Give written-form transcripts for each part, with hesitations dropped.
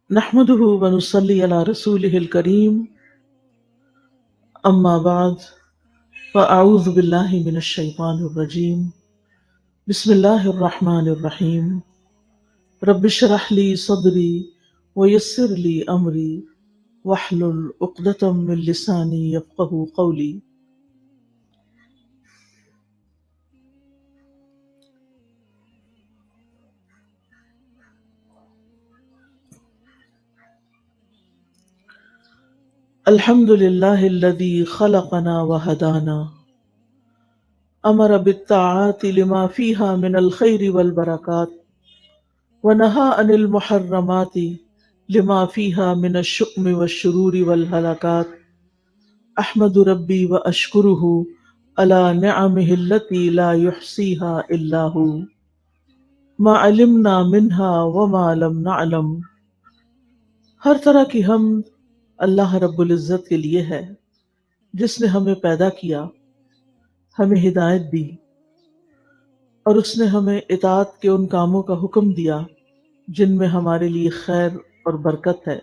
نحمده ونصلي على رسوله الكريم أما بعد فأعوذ بالله من الشيطان الرجيم بسم الله الرحمن الرحيم رب اشرح لي صدري ويسر لي أمري واحلل عقدة من لساني يفقه قولي. الحمد لله الذي خلقنا وهدانا أمر بالطاعات لما فيها من الخير والبركات ونهى عن المحرمات لما فيها من الشؤم والشرور والهلاكات. أحمد ربي وأشكره على نعمه التي لا يحصيها إلا هو ما علمنا منها وما لم نعلم. ہر طرح کی حمد اللہ رب العزت کے لیے ہے جس نے ہمیں پیدا کیا، ہمیں ہدایت دی اور اس نے ہمیں اطاعت کے ان کاموں کا حکم دیا جن میں ہمارے لیے خیر اور برکت ہے،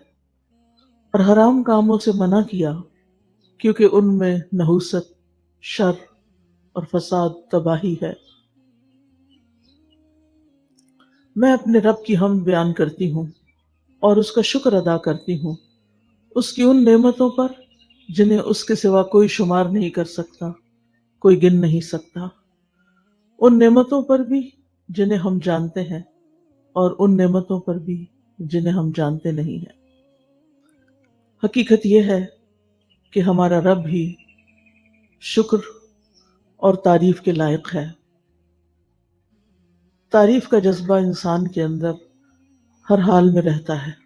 اور حرام کاموں سے منع کیا کیونکہ ان میں نحوست، شر اور فساد، تباہی ہے۔ میں اپنے رب کی حمد بیان کرتی ہوں اور اس کا شکر ادا کرتی ہوں، اس کی ان نعمتوں پر جنہیں اس کے سوا کوئی شمار نہیں کر سکتا، کوئی گن نہیں سکتا، ان نعمتوں پر بھی جنہیں ہم جانتے ہیں اور ان نعمتوں پر بھی جنہیں ہم جانتے نہیں ہیں۔ حقیقت یہ ہے کہ ہمارا رب ہی شکر اور تعریف کے لائق ہے۔ تعریف کا جذبہ انسان کے اندر ہر حال میں رہتا ہے۔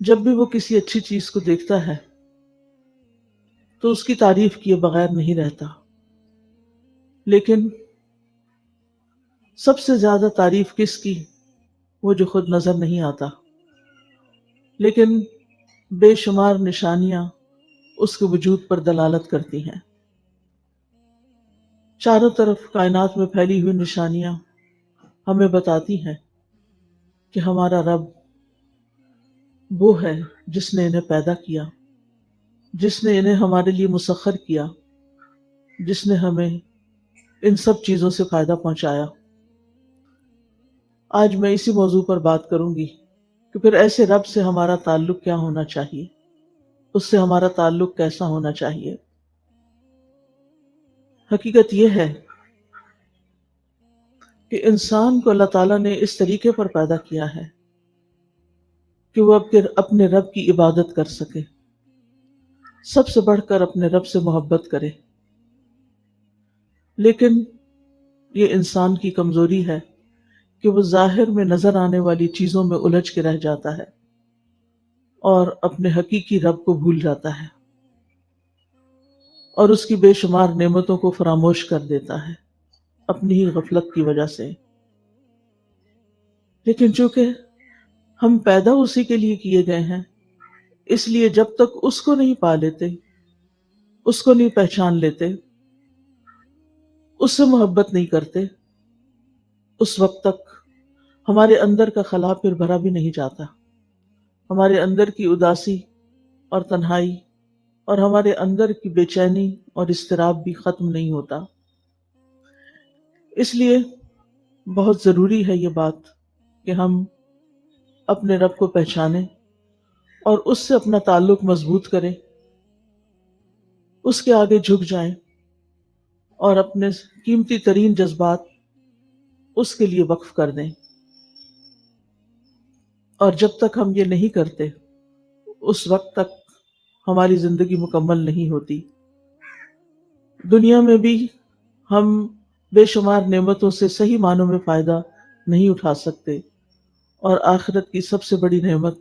جب بھی وہ کسی اچھی چیز کو دیکھتا ہے تو اس کی تعریف کیے بغیر نہیں رہتا، لیکن سب سے زیادہ تعریف کس کی؟ وہ جو خود نظر نہیں آتا، لیکن بے شمار نشانیاں اس کے وجود پر دلالت کرتی ہیں۔ چاروں طرف کائنات میں پھیلی ہوئی نشانیاں ہمیں بتاتی ہیں کہ ہمارا رب وہ ہے جس نے انہیں پیدا کیا، جس نے انہیں ہمارے لیے مسخر کیا، جس نے ہمیں ان سب چیزوں سے فائدہ پہنچایا۔ آج میں اسی موضوع پر بات کروں گی کہ پھر ایسے رب سے ہمارا تعلق کیا ہونا چاہیے، اس سے ہمارا تعلق کیسا ہونا چاہیے۔ حقیقت یہ ہے کہ انسان کو اللہ تعالیٰ نے اس طریقے پر پیدا کیا ہے کہ وہ اپنے رب کی عبادت کر سکے، سب سے بڑھ کر اپنے رب سے محبت کرے۔ لیکن یہ انسان کی کمزوری ہے کہ وہ ظاہر میں نظر آنے والی چیزوں میں الجھ کے رہ جاتا ہے اور اپنے حقیقی رب کو بھول جاتا ہے اور اس کی بے شمار نعمتوں کو فراموش کر دیتا ہے اپنی ہی غفلت کی وجہ سے۔ لیکن چونکہ ہم پیدا اسی کے لیے کیے گئے ہیں، اس لیے جب تک اس کو نہیں پا لیتے، اس کو نہیں پہچان لیتے، اس سے محبت نہیں کرتے، اس وقت تک ہمارے اندر کا خلا پھر بھرا بھی نہیں جاتا، ہمارے اندر کی اداسی اور تنہائی اور ہمارے اندر کی بے چینی اور اضطراب بھی ختم نہیں ہوتا۔ اس لیے بہت ضروری ہے یہ بات کہ ہم اپنے رب کو پہچانیں اور اس سے اپنا تعلق مضبوط کریں، اس کے آگے جھک جائیں اور اپنے قیمتی ترین جذبات اس کے لیے وقف کر دیں۔ اور جب تک ہم یہ نہیں کرتے، اس وقت تک ہماری زندگی مکمل نہیں ہوتی۔ دنیا میں بھی ہم بے شمار نعمتوں سے صحیح معنوں میں فائدہ نہیں اٹھا سکتے، اور آخرت کی سب سے بڑی نعمت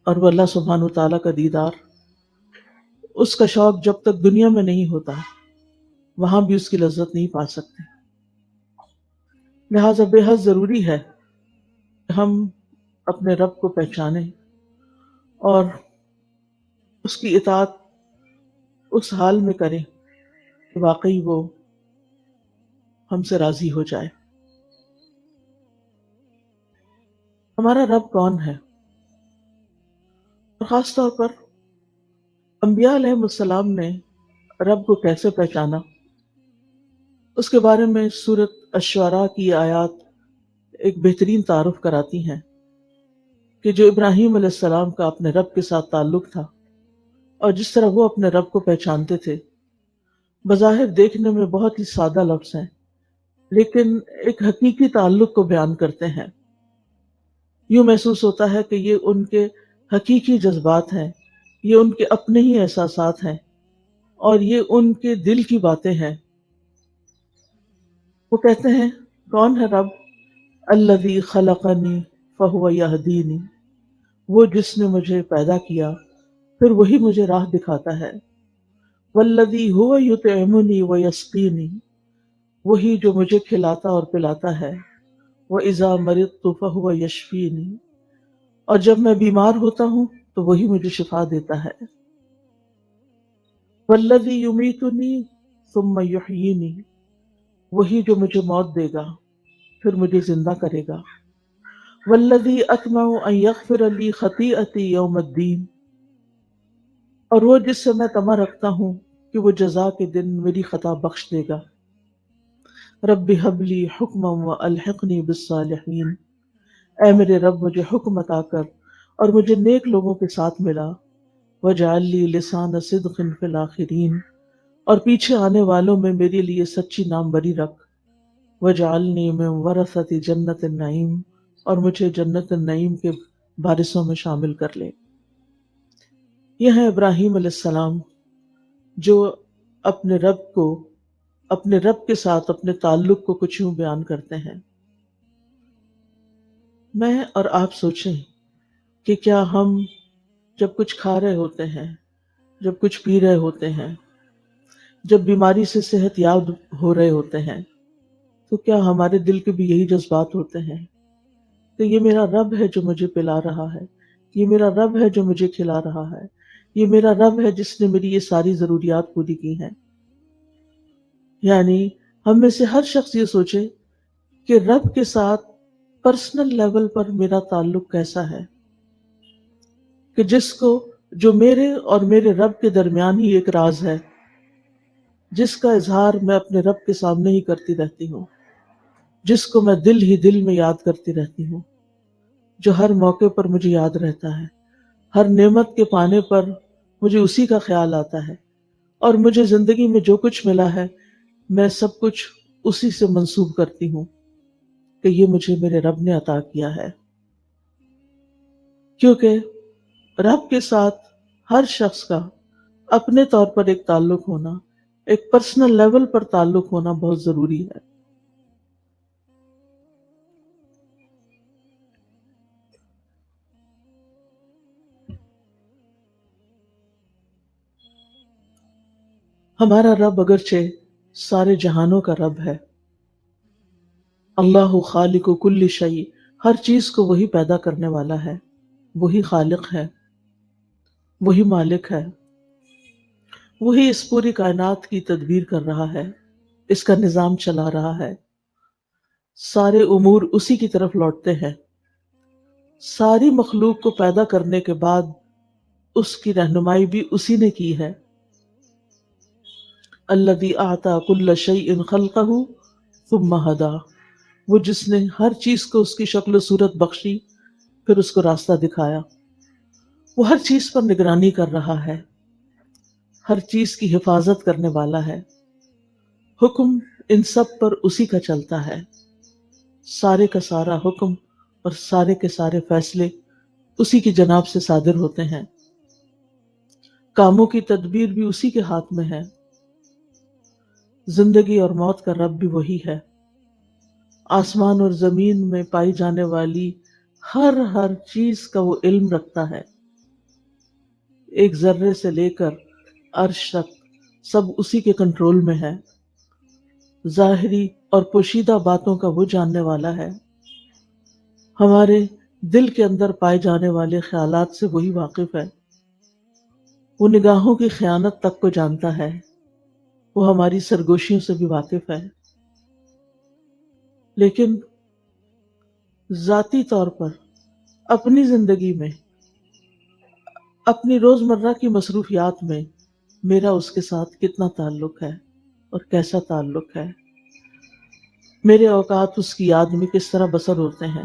اور وہ اللہ سبحانہ وتعالیٰ کا دیدار، اس کا شوق جب تک دنیا میں نہیں ہوتا، وہاں بھی اس کی لذت نہیں پا سکتے۔ لہٰذا بے حد ضروری ہے کہ ہم اپنے رب کو پہچانیں اور اس کی اطاعت اس حال میں کریں کہ واقعی وہ ہم سے راضی ہو جائے۔ ہمارا رب کون ہے، اور خاص طور پر انبیاء علیہ السلام نے رب کو کیسے پہچانا، اس کے بارے میں سورۃ الشعراء کی آیات ایک بہترین تعارف کراتی ہیں کہ جو ابراہیم علیہ السلام کا اپنے رب کے ساتھ تعلق تھا اور جس طرح وہ اپنے رب کو پہچانتے تھے، بظاہر دیکھنے میں بہت ہی سادہ لفظ ہیں لیکن ایک حقیقی تعلق کو بیان کرتے ہیں۔ یوں محسوس ہوتا ہے کہ یہ ان کے حقیقی جذبات ہیں، یہ ان کے اپنے ہی احساسات ہیں، اور یہ ان کے دل کی باتیں ہیں۔ وہ کہتے ہیں، کون ہے رب؟ الذی خلقنی فہو یہدینی، وہ جس نے مجھے پیدا کیا پھر وہی مجھے راہ دکھاتا ہے۔ والذی هو یطعمنی ویسقینی، وہی جو مجھے کھلاتا اور پلاتا ہے۔ وَإِذَا مَرِضْتُ فَهُوَ يَشْفِينِ، اور جب میں بیمار ہوتا ہوں تو وہی مجھے شفا دیتا ہے۔ وَالَّذِي يُمِيتُنِي ثُمَّ يُحْيِينِ، وہی جو مجھے موت دے گا پھر مجھے زندہ کرے گا۔ وَالَّذِي أَطْمَعُ أَن يَغْفِرَ لِي خَطِيئَتِي يَوْمَ الدِّينِ، اور وہ جس سے میں طمع رکھتا ہوں کہ وہ جزا کے دن میری خطا بخش دے گا۔ رب هب لي حکما والحقنی بالصالحین، اے میرے رب مجھے حکم عطا کر اور مجھے نیک لوگوں کے ساتھ ملا۔ وجعل لی لسان صدق فی الآخرین، اور پیچھے آنے والوں میں میرے لیے سچی نام بری رکھ۔ وجعلنی من ورثۃ جنت النعیم، اور مجھے جنت النعیم کے وارثوں میں شامل کر لے۔ یہ ہے ابراہیم علیہ السلام جو اپنے رب کے ساتھ اپنے تعلق کو کچھ یوں بیان کرتے ہیں۔ میں اور آپ سوچیں کہ کیا ہم جب کچھ کھا رہے ہوتے ہیں، جب کچھ پی رہے ہوتے ہیں، جب بیماری سے صحت یاب ہو رہے ہوتے ہیں، تو کیا ہمارے دل کے بھی یہی جذبات ہوتے ہیں کہ یہ میرا رب ہے جو مجھے پلا رہا ہے، یہ میرا رب ہے جو مجھے کھلا رہا ہے، یہ میرا رب ہے جس نے میری یہ ساری ضروریات پوری کی ہیں؟ یعنی ہم میں سے ہر شخص یہ سوچے کہ رب کے ساتھ پرسنل لیول پر میرا تعلق کیسا ہے، کہ جو میرے اور میرے رب کے درمیان ہی ایک راز ہے، جس کا اظہار میں اپنے رب کے سامنے ہی کرتی رہتی ہوں، جس کو میں دل ہی دل میں یاد کرتی رہتی ہوں، جو ہر موقع پر مجھے یاد رہتا ہے، ہر نعمت کے پانے پر مجھے اسی کا خیال آتا ہے، اور مجھے زندگی میں جو کچھ ملا ہے میں سب کچھ اسی سے منسوب کرتی ہوں کہ یہ مجھے میرے رب نے عطا کیا ہے۔ کیونکہ رب کے ساتھ ہر شخص کا اپنے طور پر ایک تعلق ہونا، ایک پرسنل لیول پر تعلق ہونا بہت ضروری ہے۔ ہمارا رب اگرچہ سارے جہانوں کا رب ہے، اللہ خالق کل شیء، ہر چیز کو وہی پیدا کرنے والا ہے، وہی خالق ہے، وہی مالک ہے، وہی اس پوری کائنات کی تدبیر کر رہا ہے، اس کا نظام چلا رہا ہے، سارے امور اسی کی طرف لوٹتے ہیں۔ ساری مخلوق کو پیدا کرنے کے بعد اس کی رہنمائی بھی اسی نے کی ہے۔ الذی اعطی کل شیء خلقہ ثم ہدی، وہ جس نے ہر چیز کو اس کی شکل و صورت بخشی پھر اس کو راستہ دکھایا۔ وہ ہر چیز پر نگرانی کر رہا ہے، ہر چیز کی حفاظت کرنے والا ہے۔ حکم ان سب پر اسی کا چلتا ہے، سارے کا سارا حکم اور سارے کے سارے فیصلے اسی کی جناب سے صادر ہوتے ہیں۔ کاموں کی تدبیر بھی اسی کے ہاتھ میں ہے۔ زندگی اور موت کا رب بھی وہی ہے۔ آسمان اور زمین میں پائی جانے والی ہر چیز کا وہ علم رکھتا ہے، ایک ذرے سے لے کر عرش تک سب اسی کے کنٹرول میں ہے۔ ظاہری اور پوشیدہ باتوں کا وہ جاننے والا ہے، ہمارے دل کے اندر پائے جانے والے خیالات سے وہی واقف ہے، وہ نگاہوں کی خیانت تک کو جانتا ہے، وہ ہماری سرگوشیوں سے بھی واقف ہے۔ لیکن ذاتی طور پر اپنی زندگی میں، اپنی روزمرہ کی مصروفیات میں میرا اس کے ساتھ کتنا تعلق ہے اور کیسا تعلق ہے، میرے اوقات اس کی یاد میں کس طرح بسر ہوتے ہیں،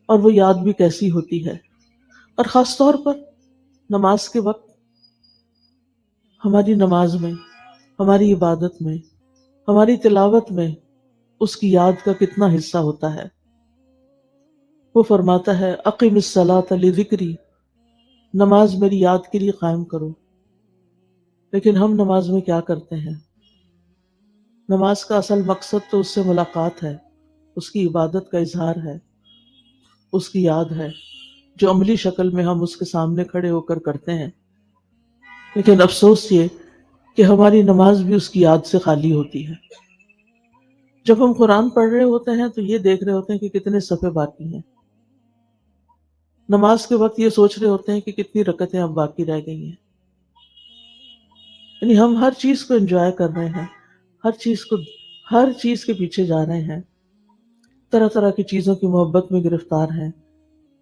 اور وہ یاد بھی کیسی ہوتی ہے، اور خاص طور پر نماز کے وقت ہماری نماز میں، ہماری عبادت میں، ہماری تلاوت میں اس کی یاد کا کتنا حصہ ہوتا ہے۔ وہ فرماتا ہے اقم الصلاۃ لذکری، نماز میری یاد کے لیے قائم کرو۔ لیکن ہم نماز میں کیا کرتے ہیں؟ نماز کا اصل مقصد تو اس سے ملاقات ہے، اس کی عبادت کا اظہار ہے، اس کی یاد ہے، جو عملی شکل میں ہم اس کے سامنے کھڑے ہو کر کرتے ہیں۔ لیکن افسوس یہ کہ ہماری نماز بھی اس کی یاد سے خالی ہوتی ہے۔ جب ہم قرآن پڑھ رہے ہوتے ہیں تو یہ دیکھ رہے ہوتے ہیں کہ کتنے صفحے باقی ہیں، نماز کے وقت یہ سوچ رہے ہوتے ہیں کہ کتنی رکعتیں اب باقی رہ گئی ہیں۔ یعنی ہم ہر چیز کو انجوائے کر رہے ہیں، ہر چیز کے پیچھے جا رہے ہیں، طرح طرح کی چیزوں کی محبت میں گرفتار ہیں،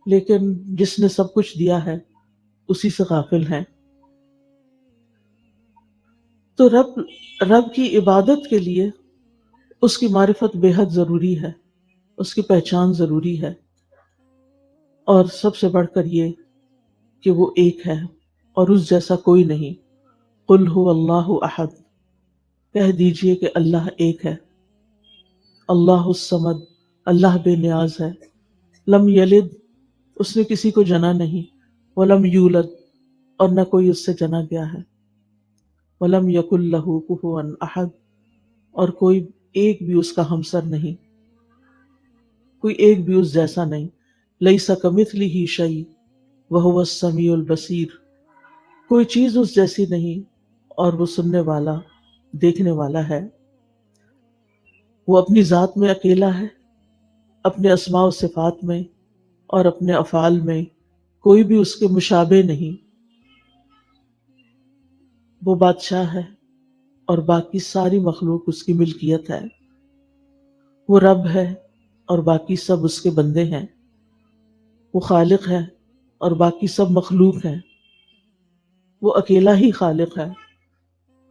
لیکن جس نے سب کچھ دیا ہے اسی سے غافل ہیں۔ تو رب کی عبادت کے لیے اس کی معرفت بے حد ضروری ہے، اس کی پہچان ضروری ہے، اور سب سے بڑھ کر یہ کہ وہ ایک ہے اور اس جیسا کوئی نہیں۔ قل هو اللہ احد، کہہ دیجئے کہ اللہ ایک ہے۔ اللہ الصمد، اللہ بے نیاز ہے۔ لم یلد، اس نے کسی کو جنا نہیں۔ ولم یولد، اور نہ کوئی اس سے جنا گیا ہے۔ ولم یکن لہ کفوا احد، اور کوئی ایک بھی اس کا ہمسر نہیں، کوئی ایک بھی اس جیسا نہیں۔ لیس کمثلہ شیء وہو السمیع البصیر، کوئی چیز اس جیسی نہیں اور وہ سننے والا، دیکھنے والا ہے۔ وہ اپنی ذات میں اکیلا ہے، اپنے اسماء و صفات میں اور اپنے افعال میں کوئی بھی اس کے مشابہ نہیں۔ وہ بادشاہ ہے اور باقی ساری مخلوق اس کی ملکیت ہے۔ وہ رب ہے اور باقی سب اس کے بندے ہیں۔ وہ خالق ہے اور باقی سب مخلوق ہیں۔ وہ اکیلا ہی خالق ہے،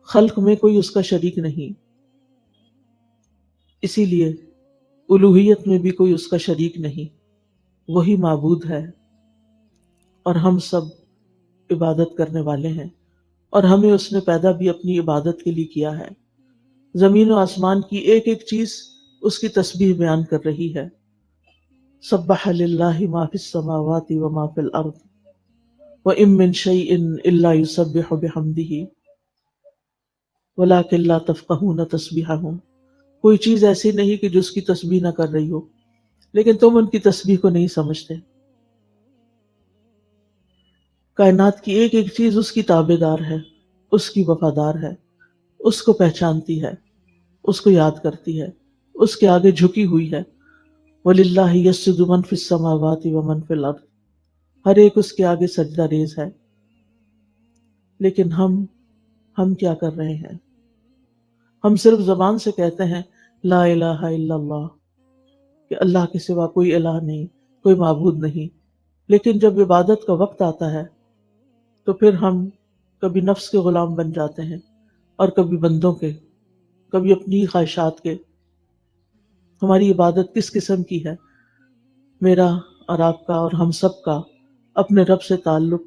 خلق میں کوئی اس کا شریک نہیں، اسی لیے الوہیت میں بھی کوئی اس کا شریک نہیں۔ وہی معبود ہے اور ہم سب عبادت کرنے والے ہیں، اور ہمیں اس نے پیدا بھی اپنی عبادت کے لیے کیا ہے۔ زمین و آسمان کی ایک ایک چیز اس کی تسبیح بیان کر رہی ہے۔ سبح للہ ما فی السماوات وما فی الارض وَإِن مِّن شَيْءٍ إِلَّا يُسَبِّحُ بِحَمْدِهِ وَلَٰكِن لَّا تَفْقَهُونَ تَسْبِيحَهُمْ، کوئی چیز ایسی نہیں کہ جو اس کی تسبیح نہ کر رہی ہو، لیکن تم ان کی تسبیح کو نہیں سمجھتے۔ کائنات کی ایک ایک چیز اس کی تابع دار ہے، اس کی وفادار ہے، اس کو پہچانتی ہے، اس کو یاد کرتی ہے، اس کے آگے جھکی ہوئی ہے۔ وَلِلَّهِ يَسْجُدُ مَن فِي السَّمَاوَاتِ وَمَن فِي الْأَرْضِ، ہر ایک اس کے آگے سجدہ ریز ہے۔ لیکن ہم کیا کر رہے ہیں؟ ہم صرف زبان سے کہتے ہیں لا الہ الا اللہ، کہ اللہ کے سوا کوئی الہ نہیں، کوئی معبود نہیں، لیکن جب عبادت کا وقت آتا ہے تو پھر ہم کبھی نفس کے غلام بن جاتے ہیں اور کبھی بندوں کے، کبھی اپنی خواہشات کے۔ ہماری عبادت کس قسم کی ہے؟ میرا اور آپ کا اور ہم سب کا اپنے رب سے تعلق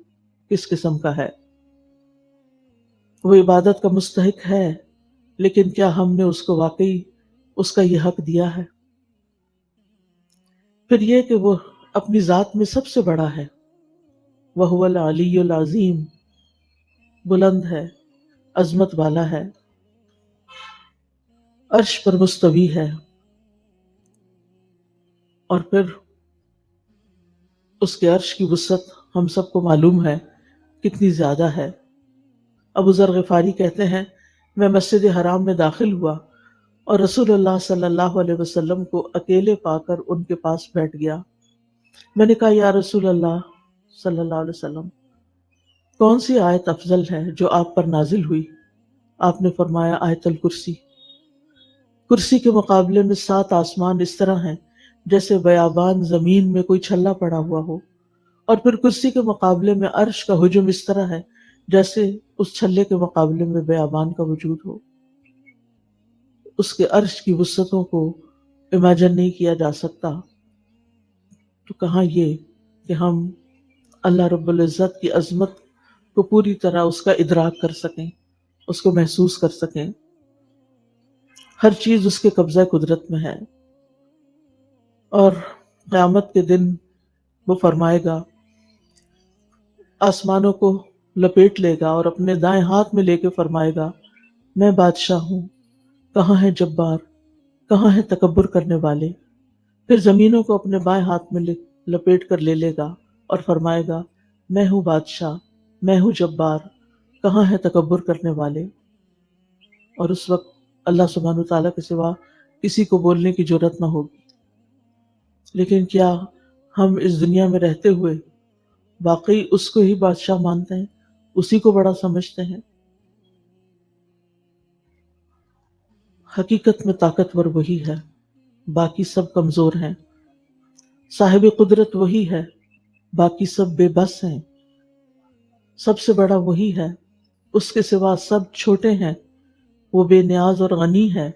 کس قسم کا ہے؟ وہ عبادت کا مستحق ہے، لیکن کیا ہم نے اس کو واقعی اس کا یہ حق دیا ہے؟ پھر یہ کہ وہ اپنی ذات میں سب سے بڑا ہے، وَهُوَ الْعَلِيُّ الْعَظِيمُ، بلند ہے، عظمت والا ہے، عرش پر مستوی ہے، اور پھر اس کے عرش کی وسعت ہم سب کو معلوم ہے کتنی زیادہ ہے۔ ابو ذر غفاری کہتے ہیں میں مسجد حرام میں داخل ہوا اور رسول اللہ صلی اللہ علیہ وسلم کو اکیلے پا کر ان کے پاس بیٹھ گیا۔ میں نے کہا یا رسول اللہ صلی اللہ علیہ وسلم، کون سی آیت افضل ہے جو آپ پر نازل ہوئی؟ آپ نے فرمایا آیت الکرسی۔ کرسی کے مقابلے میں 7 آسمان اس طرح ہیں جیسے بیابان زمین میں کوئی چھلا پڑا ہوا ہو، اور پھر کرسی کے مقابلے میں عرش کا حجم اس طرح ہے جیسے اس چھلے کے مقابلے میں بیابان کا وجود ہو۔ اس کے عرش کی وسعتوں کو امیجن نہیں کیا جا سکتا، تو کہاں یہ کہ ہم اللہ رب العزت کی عظمت کو پوری طرح اس کا ادراک کر سکیں، اس کو محسوس کر سکیں۔ ہر چیز اس کے قبضہ قدرت میں ہے، اور قیامت کے دن وہ فرمائے گا، آسمانوں کو لپیٹ لے گا اور اپنے دائیں ہاتھ میں لے کے فرمائے گا، میں بادشاہ ہوں، کہاں ہے جبار، کہاں ہے تکبر کرنے والے؟ پھر زمینوں کو اپنے بائیں ہاتھ میں لپیٹ کر لے لے گا اور فرمائے گا، میں ہوں بادشاہ، میں ہوں جبار، کہاں ہے تکبر کرنے والے؟ اور اس وقت اللہ سبحانہ تعالیٰ کے سوا کسی کو بولنے کی جرات نہ ہوگی۔ لیکن کیا ہم اس دنیا میں رہتے ہوئے واقعی اس کو ہی بادشاہ مانتے ہیں، اسی کو بڑا سمجھتے ہیں؟ حقیقت میں طاقتور وہی ہے، باقی سب کمزور ہیں۔ صاحب قدرت وہی ہے، باقی سب بے بس ہیں۔ سب سے بڑا وہی ہے، اس کے سوا سب چھوٹے ہیں۔ وہ بے نیاز اور غنی ہے،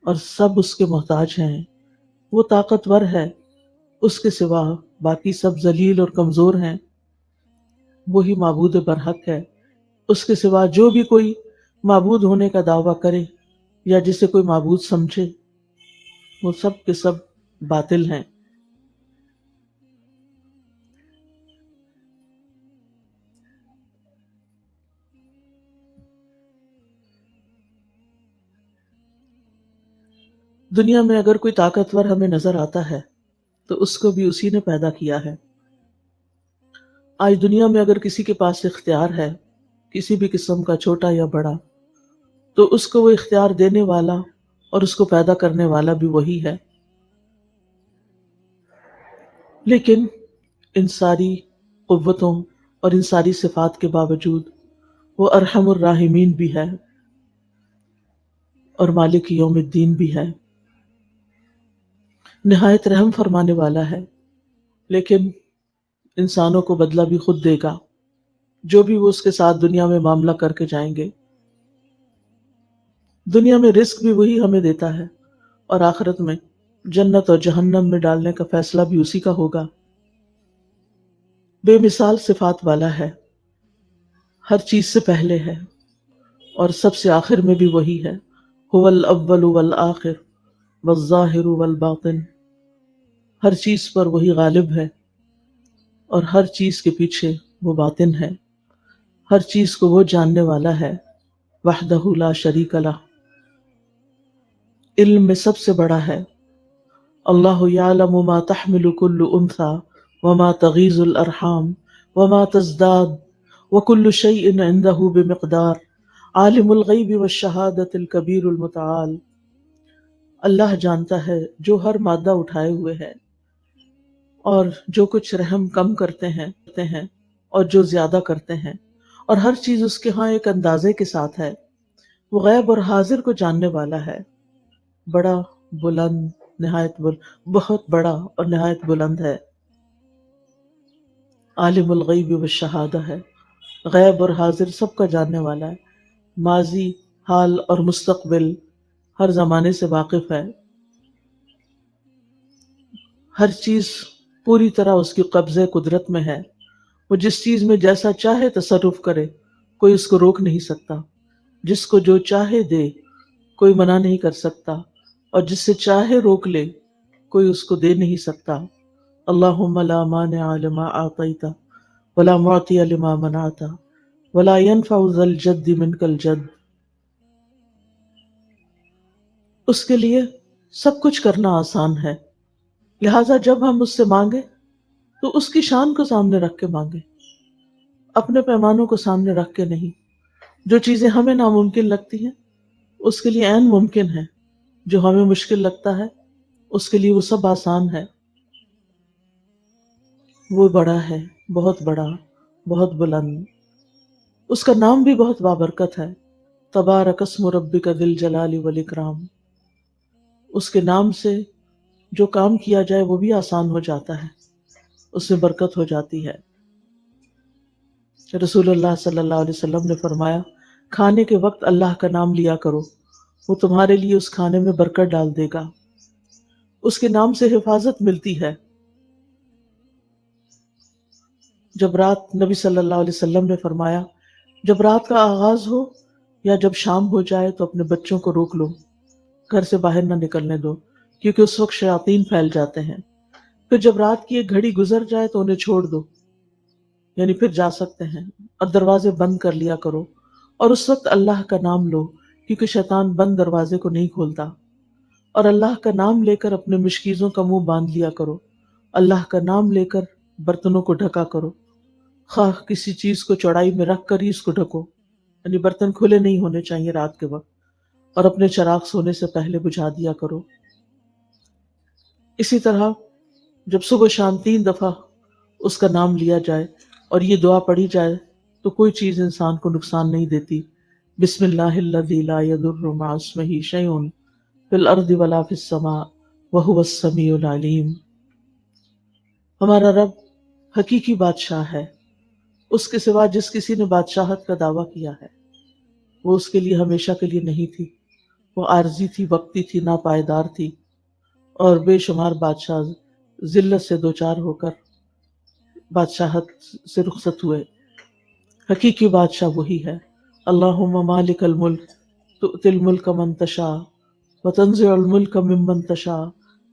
اور سب اس کے محتاج ہیں۔ وہ طاقتور ہے، اس کے سوا باقی سب ذلیل اور کمزور ہیں۔ وہی معبود برحق ہے، اس کے سوا جو بھی کوئی معبود ہونے کا دعویٰ کرے یا جسے کوئی معبود سمجھے، وہ سب کے سب باطل ہیں۔ دنیا میں اگر کوئی طاقتور ہمیں نظر آتا ہے تو اس کو بھی اسی نے پیدا کیا ہے۔ آج دنیا میں اگر کسی کے پاس اختیار ہے، کسی بھی قسم کا، چھوٹا یا بڑا، تو اس کو وہ اختیار دینے والا اور اس کو پیدا کرنے والا بھی وہی ہے۔ لیکن ان ساری قوتوں اور ان ساری صفات کے باوجود وہ ارحم الراحمین بھی ہے اور مالک یوم الدین بھی ہے، نہایت رحم فرمانے والا ہے۔ لیکن انسانوں کو بدلہ بھی خود دے گا، جو بھی وہ اس کے ساتھ دنیا میں معاملہ کر کے جائیں گے۔ دنیا میں رزق بھی وہی ہمیں دیتا ہے، اور آخرت میں جنت اور جہنم میں ڈالنے کا فیصلہ بھی اسی کا ہوگا۔ بے مثال صفات والا ہے، ہر چیز سے پہلے ہے اور سب سے آخر میں بھی وہی ہے۔ هو الاول والآخر والظاہر والباطن، ہر چیز پر وہی غالب ہے اور ہر چیز کے پیچھے وہ باطن ہے، ہر چیز کو وہ جاننے والا ہے۔ وحدہ لا شریک لہ، علم میں سب سے بڑا ہے۔ اللہ یعلم ما تحمل كل انثى وما تغیض الارحام وما تزداد وكل شيء عنده بمقدار عالم الغیب والشہادۃ الکبیر المتعال۔ اللہ جانتا ہے جو ہر مادہ اٹھائے ہوئے ہے، اور جو کچھ رحم کم کرتے ہیں اور جو زیادہ کرتے ہیں، اور ہر چیز اس کے ہاں ایک اندازے کے ساتھ ہے۔ وہ غیب اور حاضر کو جاننے والا ہے، بڑا، بلند، بہت بڑا اور نہایت بلند ہے۔ عالم الغیب والشہادہ ہے، غیب اور حاضر سب کا جاننے والا ہے، ماضی، حال اور مستقبل ہر زمانے سے واقف ہے۔ ہر چیز پوری طرح اس کی قبضہ قدرت میں ہے۔ وہ جس چیز میں جیسا چاہے تصرف کرے، کوئی اس کو روک نہیں سکتا۔ جس کو جو چاہے دے، کوئی منع نہیں کر سکتا، اور جس سے چاہے روک لے، کوئی اس کو دے نہیں سکتا۔ اللہم لا مانع لما اعطیت ولا معطی لما منعت ولا ينفع ذا الجد منک الجد۔ اس کے لیے سب کچھ کرنا آسان ہے، لہٰذا جب ہم اس سے مانگے تو اس کی شان کو سامنے رکھ کے مانگے، اپنے پیمانوں کو سامنے رکھ کے نہیں۔ جو چیزیں ہمیں ناممکن لگتی ہیں اس کے لیے عین ممکن ہے، جو ہمیں مشکل لگتا ہے اس کے لیے وہ سب آسان ہے۔ وہ بڑا ہے، بہت بڑا، بہت بلند، اس کا نام بھی بہت بابرکت ہے۔ تبارک اسم ربک ذی الجلال والاکرام، اس کے نام سے جو کام کیا جائے وہ بھی آسان ہو جاتا ہے، اس میں برکت ہو جاتی ہے۔ رسول اللہ صلی اللہ علیہ وسلم نے فرمایا، کھانے کے وقت اللہ کا نام لیا کرو، وہ تمہارے لیے اس کھانے میں برکت ڈال دے گا، اس کے نام سے حفاظت ملتی ہے۔ جب رات نبی صلی اللہ علیہ وسلم نے فرمایا، جب رات کا آغاز ہو یا جب شام ہو جائے تو اپنے بچوں کو روک لو، گھر سے باہر نہ نکلنے دو، کیونکہ اس وقت شیاطین پھیل جاتے ہیں۔ پھر جب رات کی ایک گھڑی گزر جائے تو انہیں چھوڑ دو، یعنی پھر جا سکتے ہیں، اور دروازے بند کر لیا کرو، اور اس وقت اللہ کا نام لو، کیونکہ شیطان بند دروازے کو نہیں کھولتا۔ اور اللہ کا نام لے کر اپنے مشکیزوں کا منہ باندھ لیا کرو، اللہ کا نام لے کر برتنوں کو ڈھکا کرو، خواہ کسی چیز کو چوڑائی میں رکھ کر ہی اس کو ڈھکو، یعنی برتن کھلے نہیں ہونے چاہیے رات کے وقت، اور اپنے چراغ سونے سے پہلے بجھا دیا کرو۔ اسی طرح جب صبح شام 3 دفعہ اس کا نام لیا جائے اور یہ دعا پڑھی جائے تو کوئی چیز انسان کو نقصان نہیں دیتی۔ بسم اللہ الذی لا یضر مع اسمہ شیء فی الارض ولا فی السماء وہو السمیع العلیم۔ ہمارا رب حقیقی بادشاہ ہے، اس کے سوا جس کسی نے بادشاہت کا دعویٰ کیا ہے وہ اس کے لیے ہمیشہ کے لیے نہیں تھی، وہ عارضی تھی، وقتی تھی، ناپائیدار تھی، اور بے شمار بادشاہ ذلت سے دوچار ہو کر بادشاہت سے رخصت ہوئے۔ حقیقی بادشاہ وہی ہے۔ اللہم مالک الملک تؤتی الملک من تشاء وتنزع الملک ممن تشاء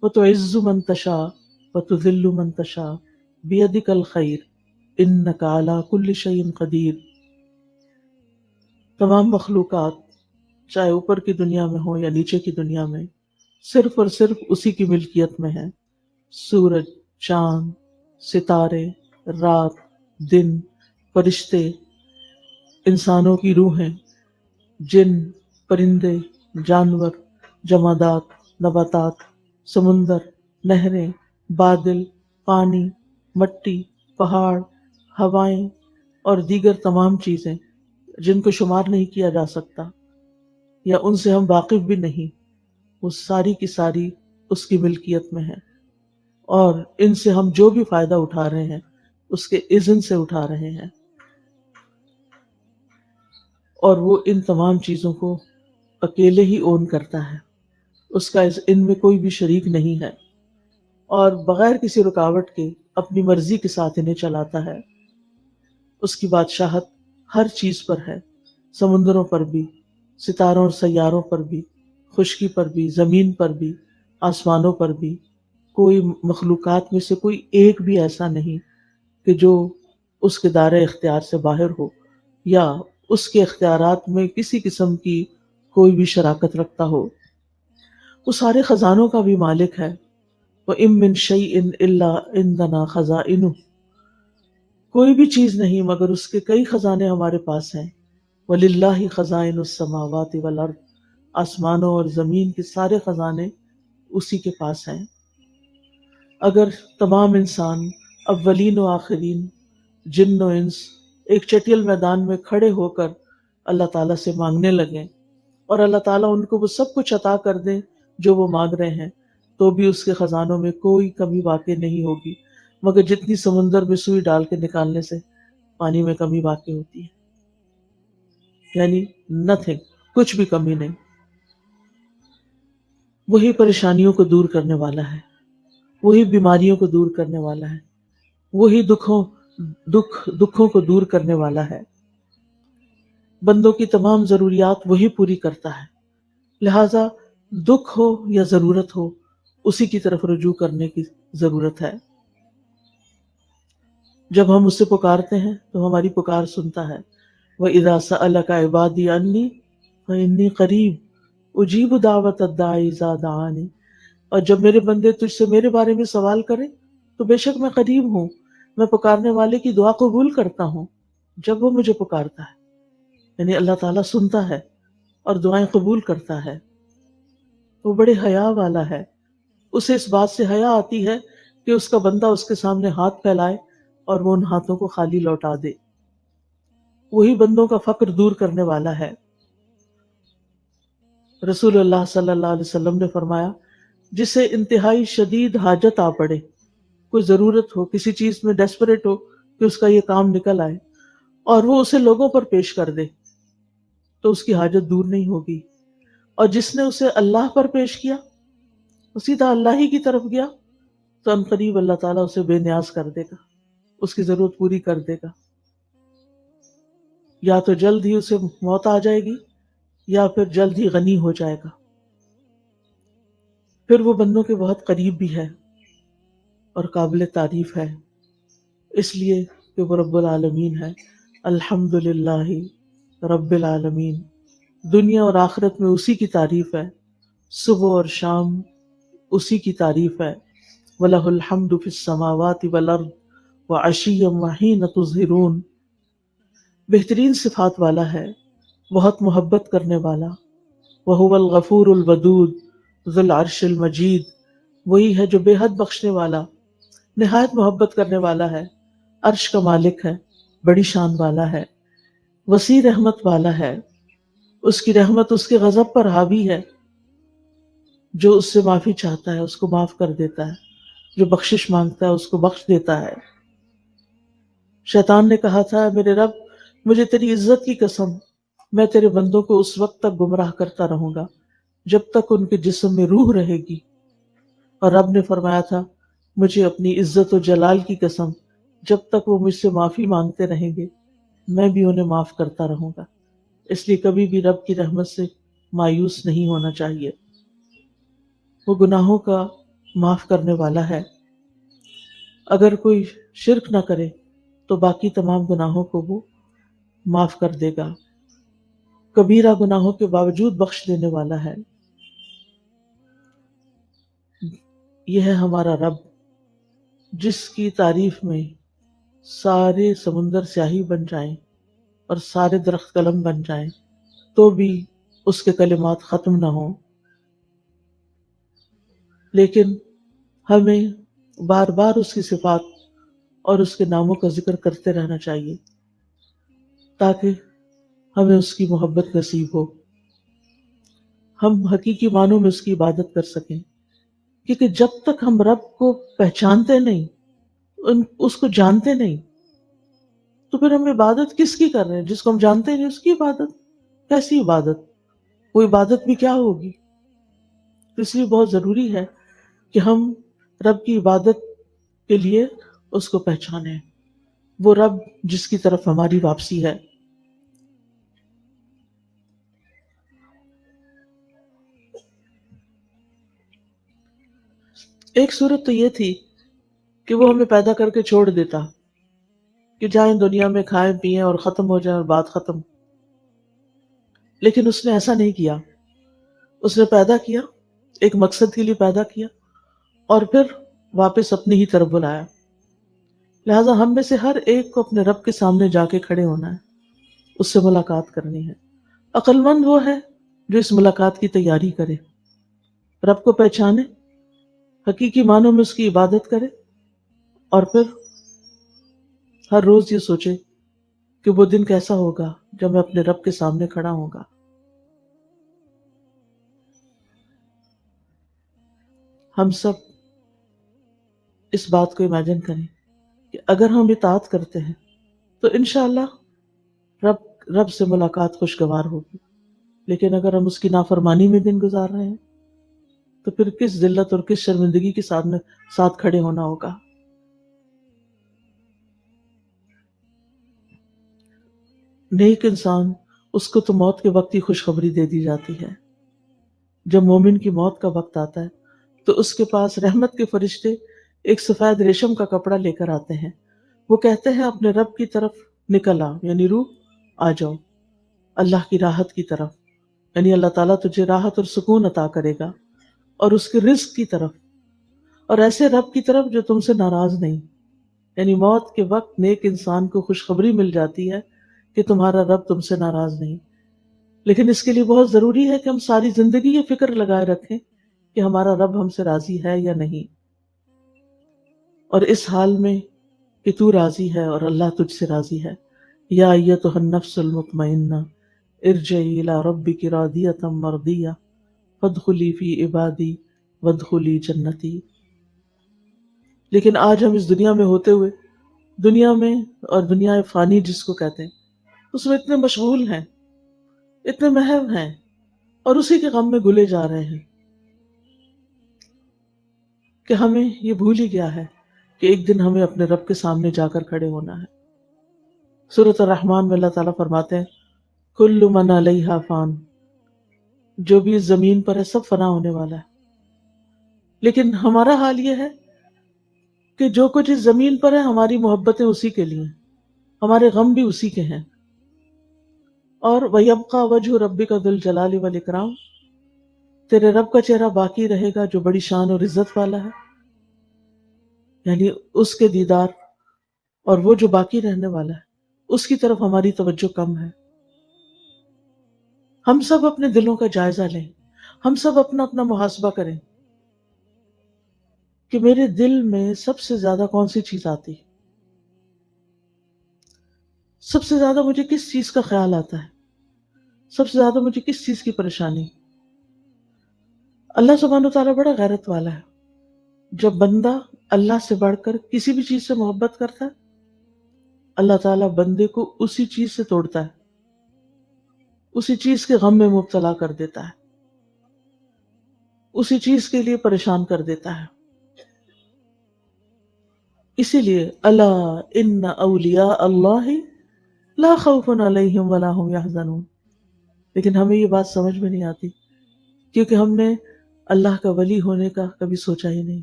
وتعز من تشاء وتذل من تشاء بیدک الخیر انک علی کل شیء قدیر۔ تمام مخلوقات چاہے اوپر کی دنیا میں ہو یا نیچے کی دنیا میں صرف اور صرف اسی کی ملکیت میں ہے۔ سورج، چاند، ستارے، رات، دن، فرشتے، انسانوں کی روحیں، جن، پرندے، جانور، جمادات، نباتات، سمندر، نہریں، بادل، پانی، مٹی، پہاڑ، ہوائیں اور دیگر تمام چیزیں جن کو شمار نہیں کیا جا سکتا یا ان سے ہم واقف بھی نہیں، وہ ساری کی ساری اس کی ملکیت میں ہے، اور ان سے ہم جو بھی فائدہ اٹھا رہے ہیں اس کے اذن سے اٹھا رہے ہیں، اور وہ ان تمام چیزوں کو اکیلے ہی اون کرتا ہے، اس کا ان میں کوئی بھی شریک نہیں ہے، اور بغیر کسی رکاوٹ کے اپنی مرضی کے ساتھ انہیں چلاتا ہے۔ اس کی بادشاہت ہر چیز پر ہے، سمندروں پر بھی، ستاروں اور سیاروں پر بھی، خشکی پر بھی، زمین پر بھی، آسمانوں پر بھی۔ کوئی مخلوقات میں سے کوئی ایک بھی ایسا نہیں کہ جو اس کے دائرۂ اختیار سے باہر ہو یا اس کے اختیارات میں کسی قسم کی کوئی بھی شراکت رکھتا ہو۔ وہ سارے خزانوں کا بھی مالک ہے۔ وَإِن مِّن شَيْءٍ إِلَّا عِندَنَا خَزَائِنُهُ، کوئی بھی چیز نہیں مگر اس کے کئی خزانے ہمارے پاس ہیں۔ وَلِلَّهِ خَزَائِنُ السَّمَاوَاتِ وَالْأَرْضِ، آسمانوں اور زمین کے سارے خزانے اسی کے پاس ہیں۔ اگر تمام انسان، اولین و آخرین، جن و انس، ایک چٹیل میدان میں کھڑے ہو کر اللہ تعالیٰ سے مانگنے لگیں اور اللہ تعالیٰ ان کو وہ سب کچھ عطا کر دیں جو وہ مانگ رہے ہیں، تو بھی اس کے خزانوں میں کوئی کمی واقع نہیں ہوگی، مگر جتنی سمندر میں سوئی ڈال کے نکالنے سے پانی میں کمی واقع ہوتی ہے، یعنی نتھنگ، کچھ بھی کمی نہیں۔ وہی پریشانیوں کو دور کرنے والا ہے، وہی بیماریوں کو دور کرنے والا ہے، وہی دکھوں کو دور کرنے والا ہے۔ بندوں کی تمام ضروریات وہی پوری کرتا ہے، لہٰذا دکھ ہو یا ضرورت ہو اسی کی طرف رجوع کرنے کی ضرورت ہے۔ جب ہم اسے پکارتے ہیں تو ہماری پکار سنتا ہے۔ وَإِذَا سَأَلَكَ عِبَادِي عَنِّي فَإِنِّي قَرِيبٌ أُجِيبُ دَعْوَةَ الدَّاعِ إِذَا دَعَانِ، اور جب میرے بندے تجھ سے میرے بارے میں سوال کریں تو بے شک میں قریب ہوں، میں پکارنے والے کی دعا قبول کرتا ہوں جب وہ مجھے پکارتا ہے۔ یعنی اللہ تعالیٰ سنتا ہے اور دعائیں قبول کرتا ہے۔ وہ بڑے حیا والا ہے، اسے اس بات سے حیا آتی ہے کہ اس کا بندہ اس کے سامنے ہاتھ پھیلائے اور وہ ان ہاتھوں کو خالی لوٹا دے۔ وہی بندوں کا فقر دور کرنے والا ہے۔ رسول اللہ صلی اللہ علیہ وسلم نے فرمایا، جسے انتہائی شدید حاجت آ پڑے، کوئی ضرورت ہو، کسی چیز میں ڈیسپریٹ ہو کہ اس کا یہ کام نکل آئے، اور وہ اسے لوگوں پر پیش کر دے تو اس کی حاجت دور نہیں ہوگی۔ اور جس نے اسے اللہ پر پیش کیا، وہ سیدھا اللہ ہی کی طرف گیا، تو عنقریب اللہ تعالیٰ اسے بے نیاز کر دے گا، اس کی ضرورت پوری کر دے گا۔ یا تو جلد ہی اسے موت آ جائے گی، یا پھر جلد ہی غنی ہو جائے گا، پھر وہ بندوں کے بہت قریب بھی ہے اور قابل تعریف ہے، اس لیے کہ وہ رب العالمین ہے۔ الحمد للہ رب العالمین، دنیا اور آخرت میں اسی کی تعریف ہے، صبح اور شام اسی کی تعریف ہے۔ وَلَهُ الْحَمْدُ فِي السَّمَاوَاتِ وَالْأَرْضِ وَعَشِيًّا وَحِينَ تُظْهِرُونَ، بہترین صفات والا ہے، بہت محبت کرنے والا۔ وَهُوَ الْغَفُورُ الْوَدُودُ ذُو الْعَرْشِ الْمَجِيدُ، وہی ہے جو بے حد بخشنے والا، نہایت محبت کرنے والا ہے، عرش کا مالک ہے، بڑی شان والا ہے، وسیع رحمت والا ہے، اس کی رحمت اس کے غضب پر حاوی ہے، جو اس سے معافی چاہتا ہے اس کو معاف کر دیتا ہے، جو بخشش مانگتا ہے اس کو بخش دیتا ہے۔ شیطان نے کہا تھا، میرے رب مجھے تیری عزت کی قسم، میں تیرے بندوں کو اس وقت تک گمراہ کرتا رہوں گا جب تک ان کے جسم میں روح رہے گی، اور رب نے فرمایا تھا، مجھے اپنی عزت و جلال کی قسم، جب تک وہ مجھ سے معافی مانگتے رہیں گے میں بھی انہیں معاف کرتا رہوں گا۔ اس لیے کبھی بھی رب کی رحمت سے مایوس نہیں ہونا چاہیے، وہ گناہوں کا معاف کرنے والا ہے۔ اگر کوئی شرک نہ کرے تو باقی تمام گناہوں کو وہ معاف کر دے گا، کبیرہ گناہوں کے باوجود بخش دینے والا ہے۔ یہ ہے ہمارا رب، جس کی تعریف میں سارے سمندر سیاہی بن جائیں اور سارے درخت قلم بن جائیں تو بھی اس کے کلمات ختم نہ ہوں، لیکن ہمیں بار بار اس کی صفات اور اس کے ناموں کا ذکر کرتے رہنا چاہیے تاکہ ہمیں اس کی محبت نصیب ہو، ہم حقیقی معنوں میں اس کی عبادت کر سکیں۔ کیونکہ جب تک ہم رب کو پہچانتے نہیں، اس کو جانتے نہیں، تو پھر ہم عبادت کس کی کر رہے ہیں؟ جس کو ہم جانتے نہیں اس کی عبادت، کیسی عبادت؟ وہ عبادت بھی کیا ہوگی؟ تو اس لیے بہت ضروری ہے کہ ہم رب کی عبادت کے لیے اس کو پہچانیں، وہ رب جس کی طرف ہماری واپسی ہے۔ ایک صورت تو یہ تھی کہ وہ ہمیں پیدا کر کے چھوڑ دیتا کہ جائیں دنیا میں کھائیں پیئیں اور ختم ہو جائیں اور بات ختم، لیکن اس نے ایسا نہیں کیا۔ اس نے پیدا کیا، ایک مقصد کے لیے پیدا کیا، اور پھر واپس اپنی ہی طرف بلایا۔ لہٰذا ہم میں سے ہر ایک کو اپنے رب کے سامنے جا کے کھڑے ہونا ہے، اس سے ملاقات کرنی ہے۔ عقل مند وہ ہے جو اس ملاقات کی تیاری کرے، رب کو پہچانے، حقیقی معنوں میں اس کی عبادت کرے، اور پھر ہر روز یہ سوچے کہ وہ دن کیسا ہوگا جب میں اپنے رب کے سامنے کھڑا ہوں گا۔ ہم سب اس بات کو امیجن کریں کہ اگر ہم اطاعت کرتے ہیں تو انشاءاللہ رب سے ملاقات خوشگوار ہوگی، لیکن اگر ہم اس کی نافرمانی میں دن گزار رہے ہیں تو پھر کس ذلت اور کس شرمندگی کے ساتھ کھڑے ہونا ہوگا۔ نیک انسان، اس کو تو موت کے وقت ہی خوشخبری دے دی جاتی ہے۔ جب مومن کی موت کا وقت آتا ہے تو اس کے پاس رحمت کے فرشتے ایک سفید ریشم کا کپڑا لے کر آتے ہیں، وہ کہتے ہیں اپنے رب کی طرف نکل آ، یعنی روح آ جاؤ، اللہ کی راحت کی طرف، یعنی اللہ تعالیٰ تجھے راحت اور سکون عطا کرے گا، اور اس کے رزق کی طرف، اور ایسے رب کی طرف جو تم سے ناراض نہیں۔ یعنی موت کے وقت نیک انسان کو خوشخبری مل جاتی ہے کہ تمہارا رب تم سے ناراض نہیں، لیکن اس کے لیے بہت ضروری ہے کہ ہم ساری زندگی یہ فکر لگائے رکھیں کہ ہمارا رب ہم سے راضی ہے یا نہیں، اور اس حال میں کہ تو راضی ہے اور اللہ تجھ سے راضی ہے۔ یا ایتھا النفس المطمئنہ ارجعی الی ربک راضیۃ مرضیہ فادخلی فی عبادی وادخلی جنتی. لیکن آج ہم اس دنیا میں ہوتے ہوئے، دنیا میں اور دنیا فانی جس کو کہتے ہیں، اس میں اتنے مشغول ہیں، اتنے محو ہیں، اور اسی کے غم میں گلے جا رہے ہیں کہ ہمیں یہ بھول ہی گیا ہے کہ ایک دن ہمیں اپنے رب کے سامنے جا کر کھڑے ہونا ہے. سورۃ الرحمن میں اللہ تعالیٰ فرماتے ہیں کل من علیہا فان، جو بھی اس زمین پر ہے سب فنا ہونے والا ہے. لیکن ہمارا حال یہ ہے کہ جو کچھ اس زمین پر ہے ہماری محبتیں اسی کے لیے، ہمارے غم بھی اسی کے ہیں. اور وَيَبْقَى وَجْهُ رَبِّكَ ذُو الْجَلَالِ وَالْإِكْرَامِ، تیرے رب کا چہرہ باقی رہے گا جو بڑی شان اور عزت والا ہے، یعنی اس کے دیدار، اور وہ جو باقی رہنے والا ہے اس کی طرف ہماری توجہ کم ہے. ہم سب اپنے دلوں کا جائزہ لیں، ہم سب اپنا اپنا محاسبہ کریں کہ میرے دل میں سب سے زیادہ کون سی چیز آتی، سب سے زیادہ مجھے کس چیز کا خیال آتا ہے، سب سے زیادہ مجھے کس چیز کی پریشانی. اللہ سبحانہ و تعالیٰ بڑا غیرت والا ہے. جب بندہ اللہ سے بڑھ کر کسی بھی چیز سے محبت کرتا ہے، اللہ تعالیٰ بندے کو اسی چیز سے توڑتا ہے، اسی چیز کے غم میں مبتلا کر دیتا ہے، اسی چیز کے لیے پریشان کر دیتا ہے. اسی لیے الا ان اولیاء اللہ لا خوف علیہم ولا هم یحزنون. لیکن ہمیں یہ بات سمجھ میں نہیں آتی کیونکہ ہم نے اللہ کا ولی ہونے کا کبھی سوچا ہی نہیں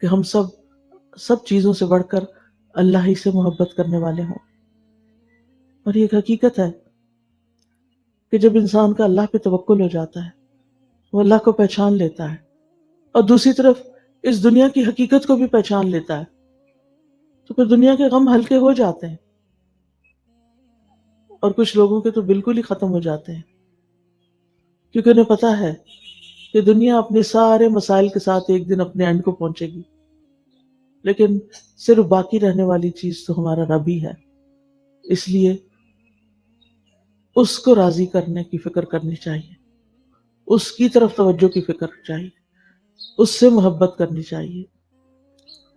کہ ہم سب چیزوں سے بڑھ کر اللہ ہی سے محبت کرنے والے ہوں. اور یہ ایک حقیقت ہے کہ جب انسان کا اللہ پہ توکل ہو جاتا ہے، وہ اللہ کو پہچان لیتا ہے اور دوسری طرف اس دنیا کی حقیقت کو بھی پہچان لیتا ہے، تو پھر دنیا کے غم ہلکے ہو جاتے ہیں، اور کچھ لوگوں کے تو بالکل ہی ختم ہو جاتے ہیں کیونکہ انہیں پتا ہے کہ دنیا اپنے سارے مسائل کے ساتھ ایک دن اپنے اینڈ کو پہنچے گی، لیکن صرف باقی رہنے والی چیز تو ہمارا رب ہی ہے. اس لیے اس کو راضی کرنے کی فکر کرنی چاہیے، اس کی طرف توجہ کی فکر چاہیے، اس سے محبت کرنی چاہیے،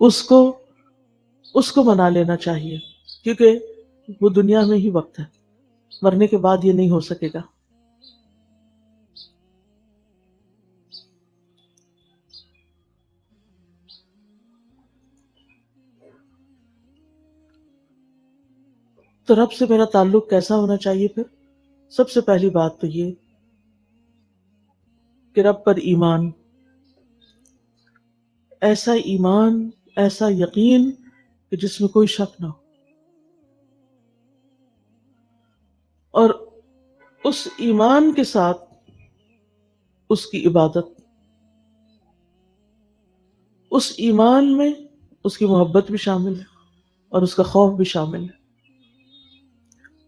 اس کو منا لینا چاہیے، کیونکہ وہ دنیا میں ہی وقت ہے، مرنے کے بعد یہ نہیں ہو سکے گا. تو رب سے میرا تعلق کیسا ہونا چاہیے؟ پھر سب سے پہلی بات تو یہ کہ رب پر ایمان، ایسا ایمان، ایسا یقین کہ جس میں کوئی شک نہ ہو، اور اس ایمان کے ساتھ اس کی عبادت، اس ایمان میں اس کی محبت بھی شامل ہے اور اس کا خوف بھی شامل ہے.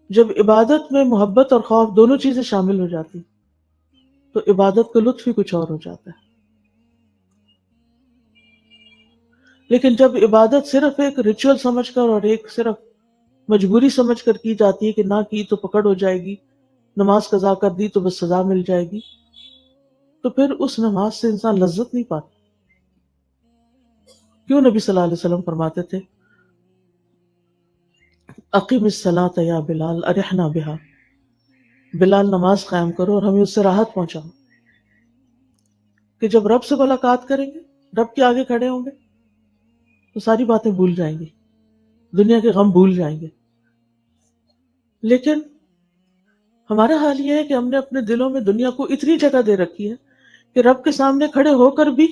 جب عبادت میں محبت اور خوف دونوں چیزیں شامل ہو جاتی تو عبادت کا لطف ہی کچھ اور ہو جاتا ہے. لیکن جب عبادت صرف ایک ریچول سمجھ کر اور ایک صرف مجبوری سمجھ کر کی جاتی ہے کہ نہ کی تو پکڑ ہو جائے گی، نماز قضا کر دی تو بس سزا مل جائے گی، تو پھر اس نماز سے انسان لذت نہیں پاتا. کیوں نبی صلی اللہ علیہ وسلم فرماتے تھے اقیم الصلاۃ یا بلال ارحنا بہا، بلال نماز قائم کرو اور ہمیں اس سے راحت پہنچاؤ. کہ جب رب سے ملاقات کریں گے، رب کے آگے کھڑے ہوں گے تو ساری باتیں بھول جائیں گی، دنیا کے غم بھول جائیں گے. لیکن ہمارا حال یہ ہے کہ ہم نے اپنے دلوں میں دنیا کو اتنی جگہ دے رکھی ہے کہ رب کے سامنے کھڑے ہو کر بھی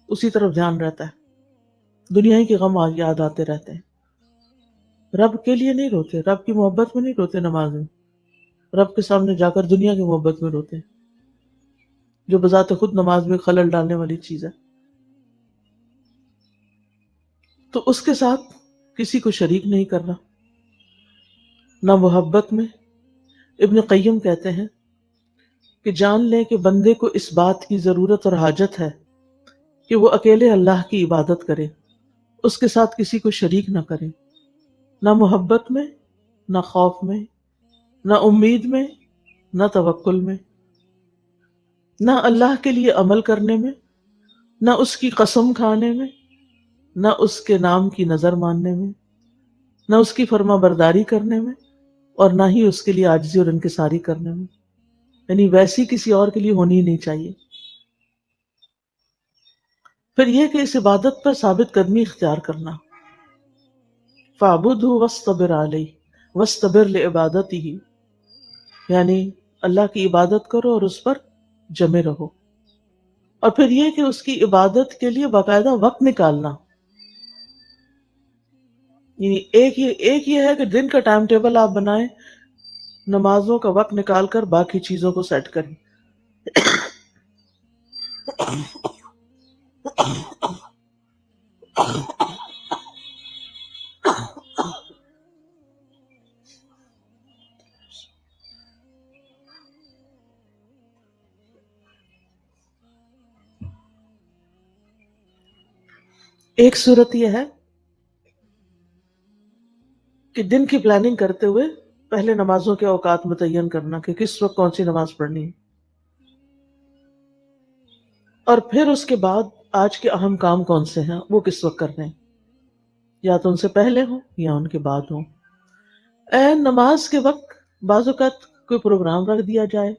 اسی طرف دھیان رہتا ہے، دنیا ہی کے غم یاد آتے رہتے ہیں. رب کے لیے نہیں روتے، رب کی محبت میں نہیں روتے نماز میں، رب کے سامنے جا کر دنیا کی محبت میں روتے ہیں، جو بذات خود نماز میں خلل ڈالنے والی چیز ہے. تو اس کے ساتھ کسی کو شریک نہیں کرنا، نہ محبت میں. ابن قیم کہتے ہیں کہ جان لیں کہ بندے کو اس بات کی ضرورت اور حاجت ہے کہ وہ اکیلے اللہ کی عبادت کرے، اس کے ساتھ کسی کو شریک نہ کرے، نہ محبت میں، نہ خوف میں، نہ امید میں، نہ توکل میں. نہ اللہ کے لیے عمل کرنے میں، نہ اس کی قسم کھانے میں، نہ اس کے نام کی نظر ماننے میں، نہ اس کی فرما برداری کرنے میں، اور نہ ہی اس کے لیے عاجزی اور انکساری کرنے میں، یعنی ویسی کسی اور کے لیے ہونی ہی نہیں چاہیے۔ پھر یہ کہ اس عبادت پر ثابت قدمی اختیار کرنا، فَاعْبُدْهُ وَاصْطَبِرْ عَلَيْهِ وَاصْطَبِرْ لِعِبَادَتِهِ، یعنی اللہ کی عبادت کرو اور اس پر جمے رہو۔ اور پھر یہ کہ اس کی عبادت کے لیے باقاعدہ وقت نکالنا، یعنی ایک یہ ہے کہ دن کا ٹائم ٹیبل آپ بنائیں، نمازوں کا وقت نکال کر باقی چیزوں کو سیٹ کریں۔ ایک صورت یہ ہے کہ دن کی پلاننگ کرتے ہوئے پہلے نمازوں کے اوقات متعین کرنا کہ کس وقت کون سی نماز پڑھنی ہے، اور پھر اس کے بعد آج کے اہم کام کون سے ہیں وہ کس وقت کرنے ہیں، یا تو ان سے پہلے ہوں یا ان کے بعد ہوں۔ نماز کے وقت بعض اوقات کوئی پروگرام رکھ دیا جائے،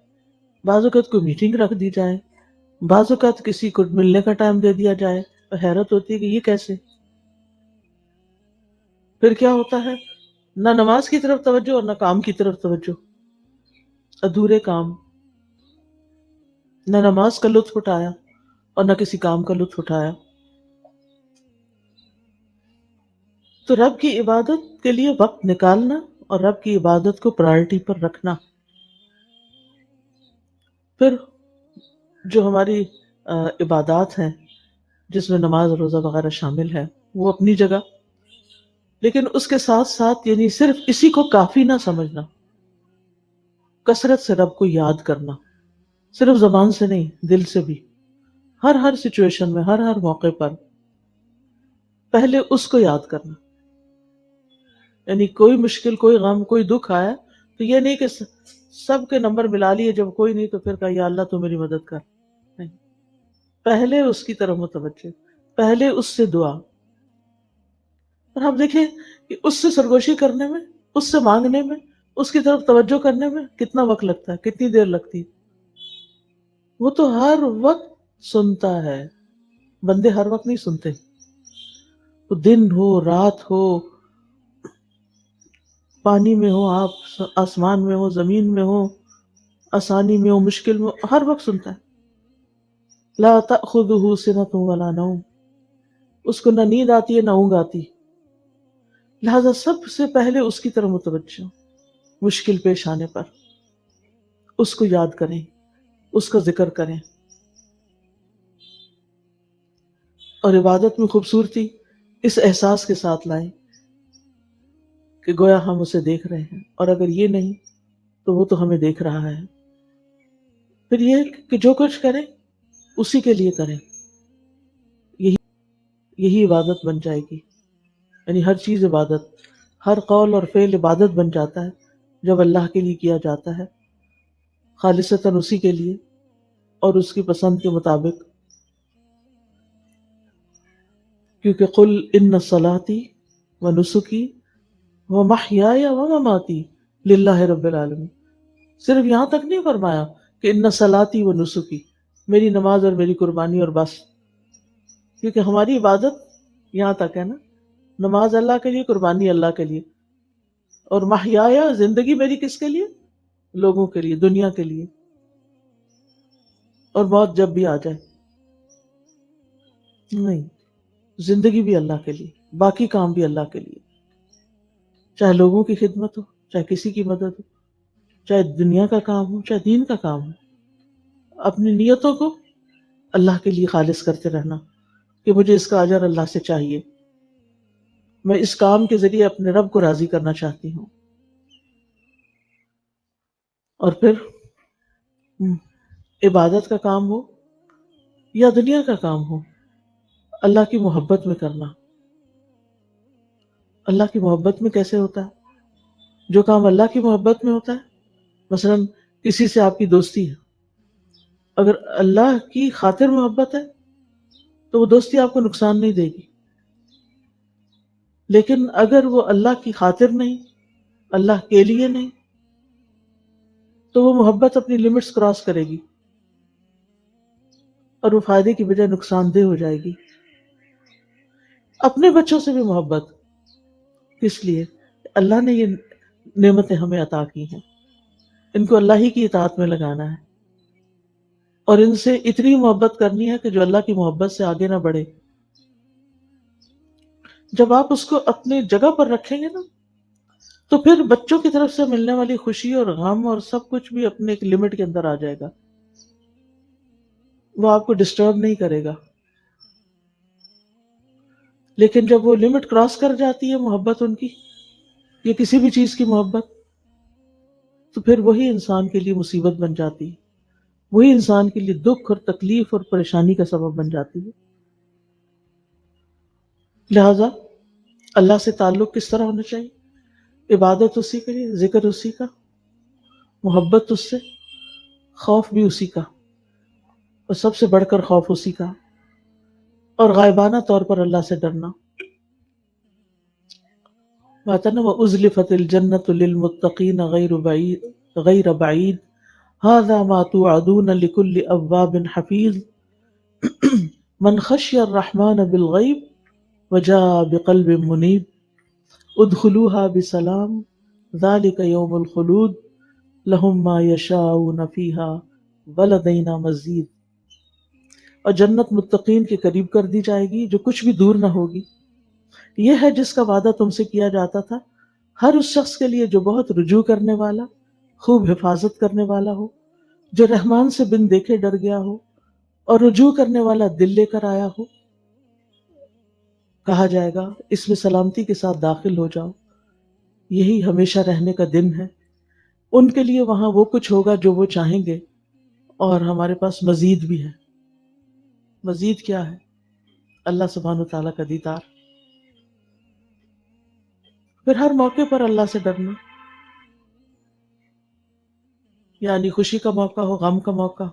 بعض اوقات کوئی میٹنگ رکھ دی جائے، بعض اوقات کسی کو ملنے کا ٹائم دے دیا جائے، حیرت ہوتی ہے کہ یہ کیسے؟ پھر کیا ہوتا ہے؟ نہ نماز کی طرف توجہ اور نہ کام کی طرف توجہ، ادھورے کام، نہ نماز کا لطف اٹھایا اور نہ کسی کام کا لطف اٹھایا۔ تو رب کی عبادت کے لیے وقت نکالنا اور رب کی عبادت کو پرائرٹی پر رکھنا۔ پھر جو ہماری عبادات ہیں جس میں نماز روزہ وغیرہ شامل ہے وہ اپنی جگہ، لیکن اس کے ساتھ ساتھ یعنی صرف اسی کو کافی نہ سمجھنا، کثرت سے رب کو یاد کرنا، صرف زبان سے نہیں دل سے بھی، ہر سچویشن میں، ہر موقع پر پہلے اس کو یاد کرنا۔ یعنی کوئی مشکل، کوئی غم، کوئی دکھ آیا تو یہ نہیں کہ سب کے نمبر ملا لیے، جب کوئی نہیں تو پھر کہا یا اللہ تو میری مدد کر، نہیں، پہلے اس کی طرف متوجہ، پہلے اس سے دعا۔ اور ہم دیکھیں کہ اس سے سرگوشی کرنے میں، اس سے مانگنے میں، اس کی طرف توجہ کرنے میں کتنا وقت لگتا ہے، کتنی دیر لگتی ہے۔ وہ تو ہر وقت سنتا ہے، بندے ہر وقت نہیں سنتے، وہ دن ہو رات ہو، پانی میں ہو آپ، آسمان میں ہو، زمین میں ہو، آسانی میں ہو، مشکل میں ہو، ہر وقت سنتا ہے۔ لا تأخذہ سنۃ ولا نوم، اس کو نہ نیند آتی ہے نہ اونگ آتی، لہذا سب سے پہلے اس کی طرف متوجہ، مشکل پیش آنے پر اس کو یاد کریں، اس کا ذکر کریں۔ اور عبادت میں خوبصورتی اس احساس کے ساتھ لائیں کہ گویا ہم اسے دیکھ رہے ہیں، اور اگر یہ نہیں تو وہ تو ہمیں دیکھ رہا ہے۔ پھر یہ کہ جو کچھ کریں اسی کے لیے کریں، یہی یہی عبادت بن جائے گی۔ یعنی ہر چیز عبادت، ہر قول اور فعل عبادت بن جاتا ہے جب اللہ کے لیے کیا جاتا ہے، خالصتاً اسی کے لیے اور اس کی پسند کے مطابق۔ کیونکہ قل ان صلاتي ونسکی ومحیاي ومماتی للہ رب العالمین، صرف یہاں تک نہیں فرمایا کہ ان صلاتی و نسکی، میری نماز اور میری قربانی اور بس، کیونکہ ہماری عبادت یہاں تک ہے نا، نماز اللہ کے لیے، قربانی اللہ کے لیے، اور محیایا، زندگی میری کس کے لیے؟ لوگوں کے لیے، دنیا کے لیے، اور موت جب بھی آ جائے، نہیں، زندگی بھی اللہ کے لیے، باقی کام بھی اللہ کے لیے، چاہے لوگوں کی خدمت ہو، چاہے کسی کی مدد ہو، چاہے دنیا کا کام ہو، چاہے دین کا کام ہو، اپنی نیتوں کو اللہ کے لیے خالص کرتے رہنا کہ مجھے اس کا اجر اللہ سے چاہیے، میں اس کام کے ذریعے اپنے رب کو راضی کرنا چاہتی ہوں۔ اور پھر عبادت کا کام ہو یا دنیا کا کام ہو، اللہ کی محبت میں کرنا۔ اللہ کی محبت میں کیسے ہوتا ہے؟ جو کام اللہ کی محبت میں ہوتا ہے، مثلا کسی سے آپ کی دوستی ہے اگر اللہ کی خاطر محبت ہے تو وہ دوستی آپ کو نقصان نہیں دے گی، لیکن اگر وہ اللہ کی خاطر نہیں، اللہ کے لیے نہیں، تو وہ محبت اپنی لمٹس کراس کرے گی اور وہ فائدے کی بجائے نقصان دہ ہو جائے گی۔ اپنے بچوں سے بھی محبت کس لیے؟ اللہ نے یہ نعمتیں ہمیں عطا کی ہیں، ان کو اللہ ہی کی اطاعت میں لگانا ہے، اور ان سے اتنی محبت کرنی ہے کہ جو اللہ کی محبت سے آگے نہ بڑھے۔ جب آپ اس کو اپنی جگہ پر رکھیں گے نا، تو پھر بچوں کی طرف سے ملنے والی خوشی اور غم اور سب کچھ بھی اپنے ایک لمٹ کے اندر آ جائے گا، وہ آپ کو ڈسٹرب نہیں کرے گا۔ لیکن جب وہ لمٹ کراس کر جاتی ہے محبت ان کی، یا کسی بھی چیز کی محبت، تو پھر وہی انسان کے لیے مصیبت بن جاتی ہے، وہی انسان کے لیے دکھ اور تکلیف اور پریشانی کا سبب بن جاتی ہے۔ لہذا اللہ سے تعلق کس طرح ہونا چاہیے؟ عبادت اسی کے لیے، ذکر اسی کا، محبت اس سے، خوف بھی اسی کا، اور سب سے بڑھ کر خوف اسی کا، اور غائبانہ طور پر اللہ سے ڈرنا۔ بات ہے نا، وَأُزْلِفَتِ الْجَنَّةُ لِلْمُتَّقِينَ غَيْرَ بَعِيدٍ هَذَا مَا تُوعَدُونَ لِكُلِّ أَوَّابٍ حَفِيظٍ مَنْ خَشِيَ الرَّحْمَنَ بِالْغَيْبِ وَجَاءَ بِقَلْبٍ مُنِيبٍ ادْخُلُوهَا بِسَلَامٍ ذَلِكَ يَوْمُ الْخُلُودِ لَهُم مَّا يَشَاءُونَ فِيهَا وَلَدَيْنَا مَزِيدٌ۔ اور جنت متقین کے قریب کر دی جائے گی جو کچھ بھی دور نہ ہوگی۔ یہ ہے جس کا وعدہ تم سے کیا جاتا تھا، ہر اس شخص کے لیے جو بہت رجوع کرنے والا، خوب حفاظت کرنے والا ہو، جو رحمان سے بن دیکھے ڈر گیا ہو، اور رجوع کرنے والا دل لے کر آیا ہو۔ کہا جائے گا اس میں سلامتی کے ساتھ داخل ہو جاؤ، یہی ہمیشہ رہنے کا دن ہے۔ ان کے لیے وہاں وہ کچھ ہوگا جو وہ چاہیں گے، اور ہمارے پاس مزید بھی ہے۔ مزید کیا ہے؟ اللہ سبحانہ و تعالیٰ کا دیدار۔ پھر ہر موقع پر اللہ سے ڈرنا، یعنی خوشی کا موقع ہو، غم کا موقع،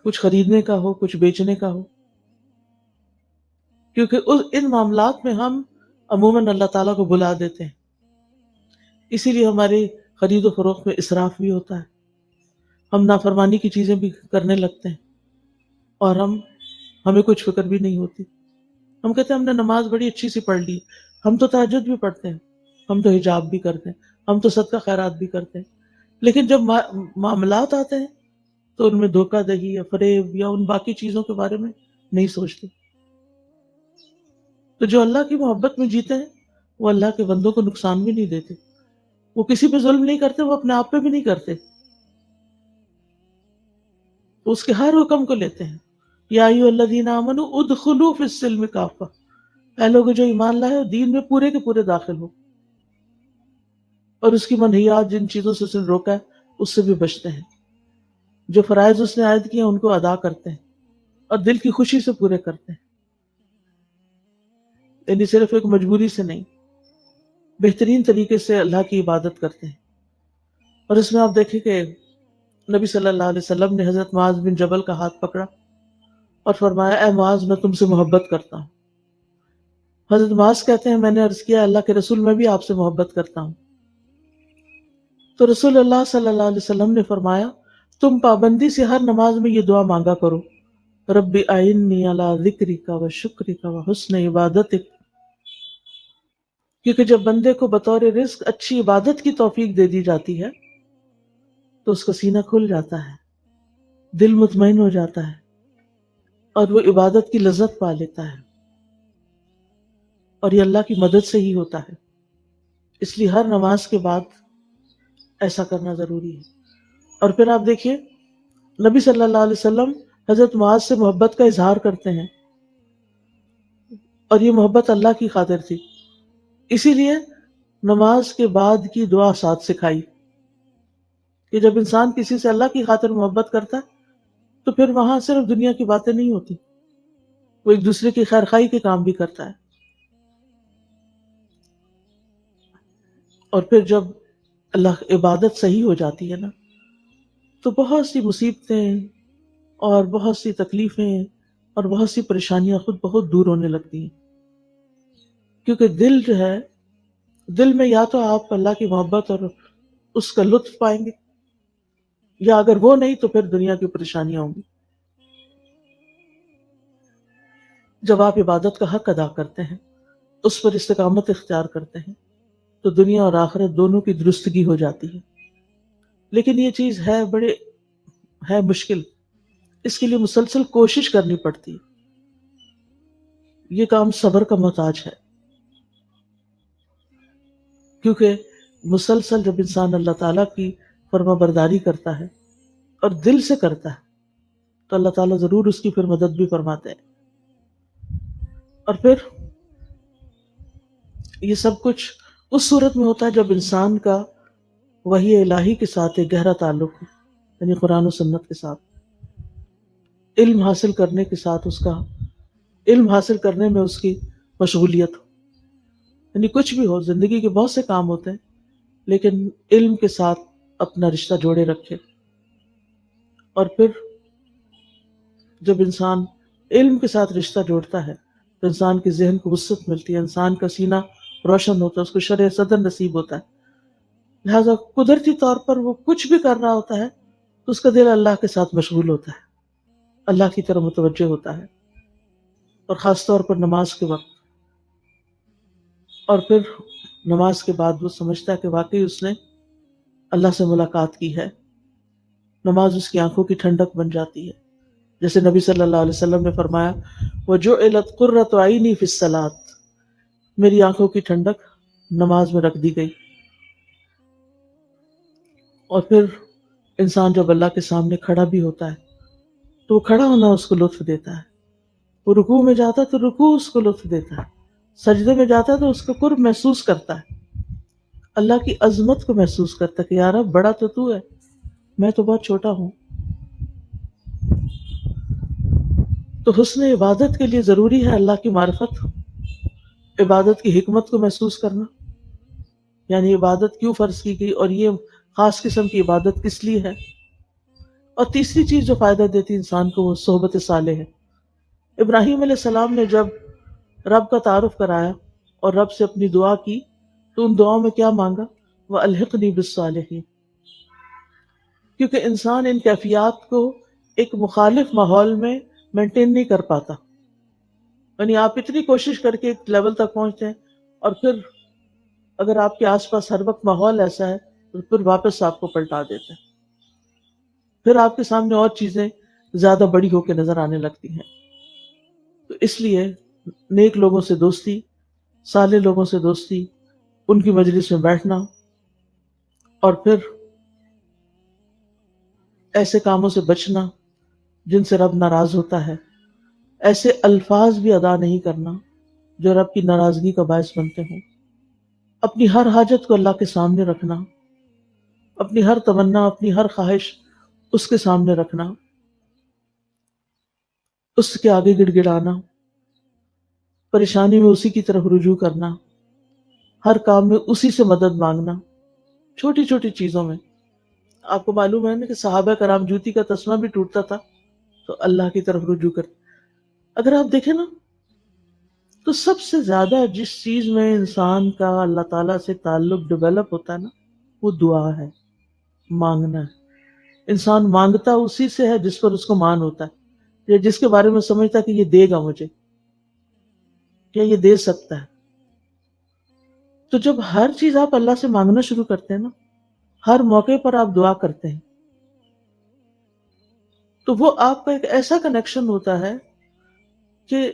کچھ خریدنے کا ہو، کچھ بیچنے کا ہو، کیونکہ ان معاملات میں ہم عموماً اللہ تعالیٰ کو بلا دیتے ہیں، اسی لیے ہماری خرید و فروخت میں اسراف بھی ہوتا ہے، ہم نافرمانی کی چیزیں بھی کرنے لگتے ہیں، اور ہمیں کچھ فکر بھی نہیں ہوتی۔ ہم کہتے ہیں ہم نے نماز بڑی اچھی سی پڑھ لی، ہم تو تہجد بھی پڑھتے ہیں، ہم تو حجاب بھی کرتے ہیں، ہم تو صدقہ خیرات بھی کرتے ہیں، لیکن جب معاملات آتے ہیں تو ان میں دھوکہ دہی یا فریب یا ان باقی چیزوں کے بارے میں نہیں سوچتے۔ تو جو اللہ کی محبت میں جیتے ہیں وہ اللہ کے بندوں کو نقصان بھی نہیں دیتے، وہ کسی پہ ظلم نہیں کرتے، وہ اپنے آپ پہ بھی نہیں کرتے، وہ اس کے ہر حکم کو لیتے ہیں۔ یا ایھا الذین آمنوا ادخلوا فی السلم کافہ، اے لوگ جو ایمان لائے ہو، دین میں پورے کے پورے داخل ہو، اور اس کی منہیات جن چیزوں سے اس نے روکا ہے اس سے بھی بچتے ہیں، جو فرائض اس نے عائد کیے ہیں ان کو ادا کرتے ہیں، اور دل کی خوشی سے پورے کرتے ہیں، یعنی صرف ایک مجبوری سے نہیں، بہترین طریقے سے اللہ کی عبادت کرتے ہیں۔ اور اس میں آپ دیکھیں کہ نبی صلی اللہ علیہ وسلم نے حضرت معاذ بن جبل کا ہاتھ پکڑا اور فرمایا، اے معاذ میں تم سے محبت کرتا ہوں۔ حضرت معاذ کہتے ہیں میں نے عرض کیا، اللہ کے رسول میں بھی آپ سے محبت کرتا ہوں۔ تو رسول اللہ صلی اللہ علیہ وسلم نے فرمایا، تم پابندی سے ہر نماز میں یہ دعا مانگا کرو، رب اعنی علی ذکرک و شکرک و حسن عبادتک، کیونکہ جب بندے کو بطور رزق اچھی عبادت کی توفیق دے دی جاتی ہے تو اس کا سینہ کھل جاتا ہے، دل مطمئن ہو جاتا ہے، اور وہ عبادت کی لذت پا لیتا ہے، اور یہ اللہ کی مدد سے ہی ہوتا ہے۔ اس لیے ہر نماز کے بعد ایسا کرنا ضروری ہے۔ اور پھر آپ دیکھیے نبی صلی اللہ علیہ وسلم حضرت معاذ سے محبت کا اظہار کرتے ہیں، اور یہ محبت اللہ کی خاطر تھی، اسی لیے نماز کے بعد کی دعا ساتھ سکھائی کہ جب انسان کسی سے اللہ کی خاطر محبت کرتا ہے تو پھر وہاں صرف دنیا کی باتیں نہیں ہوتی، وہ ایک دوسرے کی خیر خواہی کے کام بھی کرتا ہے۔ اور پھر جب اللہ عبادت صحیح ہو جاتی ہے نا، تو بہت سی مصیبتیں اور بہت سی تکلیفیں اور بہت سی پریشانیاں خود بہت دور ہونے لگتی ہیں، کیونکہ دل جو ہے، دل میں یا تو آپ اللہ کی محبت اور اس کا لطف پائیں گے، یا اگر وہ نہیں تو پھر دنیا کی پریشانیاں ہوں گی۔ جب آپ عبادت کا حق ادا کرتے ہیں، اس پر استقامت اختیار کرتے ہیں، تو دنیا اور آخرت دونوں کی درستگی ہو جاتی ہے۔ لیکن یہ چیز ہے مشکل، اس کے لیے مسلسل کوشش کرنی پڑتی ہے، یہ کام صبر کا محتاج ہے، کیونکہ مسلسل جب انسان اللہ تعالیٰ کی فرما برداری کرتا ہے اور دل سے کرتا ہے تو اللہ تعالیٰ ضرور اس کی پھر مدد بھی فرماتے ہیں۔ اور پھر یہ سب کچھ اس صورت میں ہوتا ہے جب انسان کا وحی الہی کے ساتھ ایک گہرا تعلق ہو، یعنی قرآن و سنت کے ساتھ، علم حاصل کرنے کے ساتھ اس کا علم حاصل کرنے میں اس کی مشغولیت ہو، یعنی کچھ بھی ہو، زندگی کے بہت سے کام ہوتے ہیں لیکن علم کے ساتھ اپنا رشتہ جوڑے رکھے۔ اور پھر جب انسان علم کے ساتھ رشتہ جوڑتا ہے تو انسان کے ذہن کو وسعت ملتی ہے، انسان کا سینہ روشن ہوتا ہے، اس کو شرح صدر نصیب ہوتا ہے، لہٰذا قدرتی طور پر وہ کچھ بھی کر رہا ہوتا ہے تو اس کا دل اللہ کے ساتھ مشغول ہوتا ہے، اللہ کی طرف متوجہ ہوتا ہے، اور خاص طور پر نماز کے وقت۔ اور پھر نماز کے بعد وہ سمجھتا ہے کہ واقعی اس نے اللہ سے ملاقات کی ہے، نماز اس کی آنکھوں کی ٹھنڈک بن جاتی ہے، جیسے نبی صلی اللہ علیہ وسلم نے فرمایا، وَجُعِلَتْ قُرَّةُ عَيْنِي فِي الصَّلَاةِ، میری آنکھوں کی ٹھنڈک نماز میں رکھ دی گئی۔ اور پھر انسان جب اللہ کے سامنے کھڑا بھی ہوتا ہے تو وہ کھڑا ہونا اس کو لطف دیتا ہے، وہ رکوع میں جاتا ہے تو رکوع اس کو لطف دیتا ہے، سجدے میں جاتا ہے تو اس کا قرب محسوس کرتا ہے، اللہ کی عظمت کو محسوس کرتا ہے کہ یا رب بڑا تو ہے، میں تو بہت چھوٹا ہوں۔ تو حسن عبادت کے لیے ضروری ہے اللہ کی معرفت، عبادت کی حکمت کو محسوس کرنا، یعنی عبادت کیوں فرض کی گئی اور یہ خاص قسم کی عبادت کس لیے ہے۔ اور تیسری چیز جو فائدہ دیتی انسان کو وہ صحبت صالح ہے۔ ابراہیم علیہ السلام نے جب رب کا تعارف کرایا اور رب سے اپنی دعا کی تو ان دعاؤں میں کیا مانگا؟ وَأَلْحِقْنِي بِالصَّالِحِينَ، کیونکہ انسان ان کیفیات کو ایک مخالف ماحول میں مینٹین نہیں کر پاتا، یعنی آپ اتنی کوشش کر کے ایک لیول تک پہنچتے ہیں اور پھر اگر آپ کے آس پاس ہر وقت ماحول ایسا ہے تو پھر واپس آپ کو پلٹا دیتے ہیں، پھر آپ کے سامنے اور چیزیں زیادہ بڑی ہو کے نظر آنے لگتی ہیں۔ تو اس لیے نیک لوگوں سے دوستی، صالح لوگوں سے دوستی، ان کی مجلس میں بیٹھنا، اور پھر ایسے کاموں سے بچنا جن سے رب ناراض ہوتا ہے، ایسے الفاظ بھی ادا نہیں کرنا جو رب کی ناراضگی کا باعث بنتے ہوں، اپنی ہر حاجت کو اللہ کے سامنے رکھنا، اپنی ہر تمنا، اپنی ہر خواہش اس کے سامنے رکھنا، اس کے آگے گڑ گڑانا، پریشانی میں اسی کی طرف رجوع کرنا، ہر کام میں اسی سے مدد مانگنا، چھوٹی چھوٹی چیزوں میں۔ آپ کو معلوم ہے نا کہ صحابہ کرام جوتی کا تسمہ بھی ٹوٹتا تھا تو اللہ کی طرف رجوع کرتے۔ اگر آپ دیکھیں نا تو سب سے زیادہ جس چیز میں انسان کا اللہ تعالیٰ سے تعلق ڈیولپ ہوتا ہے نا، وہ دعا ہے، مانگنا ہے۔ انسان مانگتا اسی سے ہے جس پر اس کو مان ہوتا ہے، یا جس کے بارے میں سمجھتا ہے کہ یہ دے گا مجھے، یا یہ دے سکتا ہے۔ تو جب ہر چیز آپ اللہ سے مانگنا شروع کرتے ہیں نا، ہر موقع پر آپ دعا کرتے ہیں، تو وہ آپ کا ایک ایسا کنیکشن ہوتا ہے کہ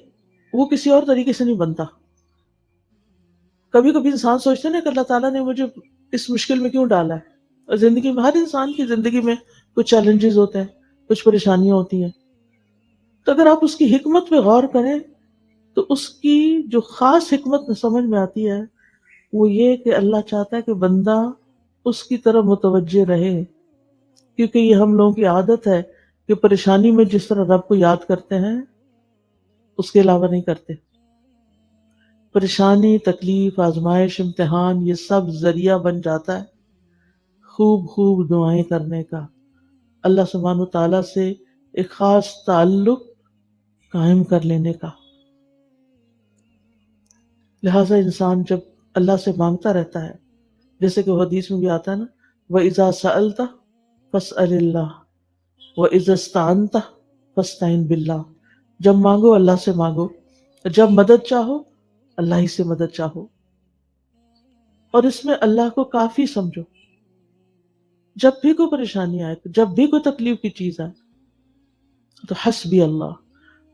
وہ کسی اور طریقے سے نہیں بنتا۔ کبھی کبھی انسان سوچتے ہیں نا کہ اللہ تعالیٰ نے مجھے اس مشکل میں کیوں ڈالا ہے، اور زندگی میں ہر انسان کی زندگی میں کچھ چیلنجز ہوتے ہیں، کچھ پریشانیاں ہوتی ہیں، تو اگر آپ اس کی حکمت پہ غور کریں تو اس کی جو خاص حکمت سمجھ میں آتی ہے وہ یہ کہ اللہ چاہتا ہے کہ بندہ اس کی طرف متوجہ رہے، کیونکہ یہ ہم لوگوں کی عادت ہے کہ پریشانی میں جس طرح رب کو یاد کرتے ہیں اس کے علاوہ نہیں کرتے۔ پریشانی، تکلیف، آزمائش، امتحان، یہ سب ذریعہ بن جاتا ہے خوب خوب دعائیں کرنے کا، اللہ سبحانہ و تعالیٰ سے ایک خاص تعلق قائم کر لینے کا۔ لہٰذا انسان جب اللہ سے مانگتا رہتا ہے، جیسے کہ وہ حدیث میں بھی آتا ہے نا، وَإِذَا سَأَلْتَ فَاسْأَلِ اللَّهَ وَإِذَا اسْتَعَنْتَ فَاسْتَعِنْ بِاللَّهِ، جب مانگو اللہ سے مانگو، جب مدد چاہو اللہ ہی سے مدد چاہو، اور اس میں اللہ کو کافی سمجھو۔ جب بھی کوئی پریشانی آئے، جب بھی کوئی تکلیف کی چیز آئے تو حسبی اللہ،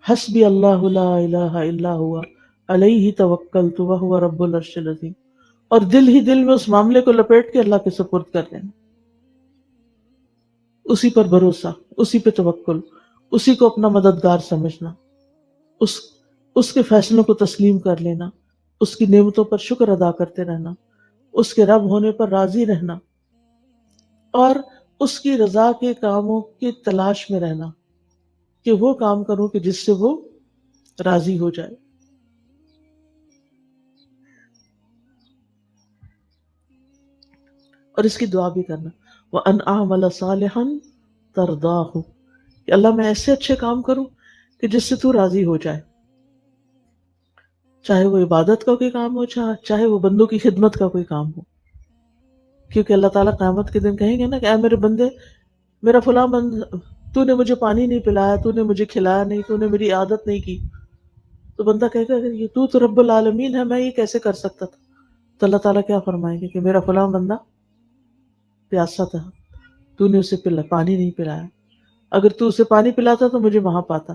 حسبی اللہ لا الہ الا ہوا علیہ توکلت وہو رب العرش العظیم، اور دل ہی دل میں اس معاملے کو لپیٹ کے اللہ کے سپرد کر دینا، اسی پر بھروسہ، اسی پہ توکل، اسی کو اپنا مددگار سمجھنا، اس کے فیصلوں کو تسلیم کر لینا، اس کی نعمتوں پر شکر ادا کرتے رہنا، اس کے رب ہونے پر راضی رہنا، اور اس کی رضا کے کاموں کی تلاش میں رہنا کہ وہ کام کروں کہ جس سے وہ راضی ہو جائے۔ اور اس کی دعا بھی کرنا، وَأَنْ أَعْمَلَ صَالِحًا تَرْضَاهُ، کہ اللہ میں ایسے اچھے کام کروں کہ جس سے تو راضی ہو جائے، چاہے وہ عبادت کا کوئی کام ہو، چاہے وہ بندوں کی خدمت کا کوئی کام ہو، کیونکہ اللہ تعالیٰ قیامت کے دن کہیں گے نا کہ اے میرے بندے، میرا فلاں تو نے مجھے پانی نہیں پلایا، تو نے مجھے کھلایا نہیں، تو نے میری عادت نہیں کی، تو بندہ کہے گا کہ تو رب العالمین ہے، میں یہ کیسے کر سکتا تھا؟ تو اللہ تعالیٰ کیا فرمائیں گے کہ میرا فلاں بندہ پیاسا تھا، تو نے اسے پانی نہیں پلایا، اگر تو اسے پانی پلاتا تو مجھے وہاں پاتا،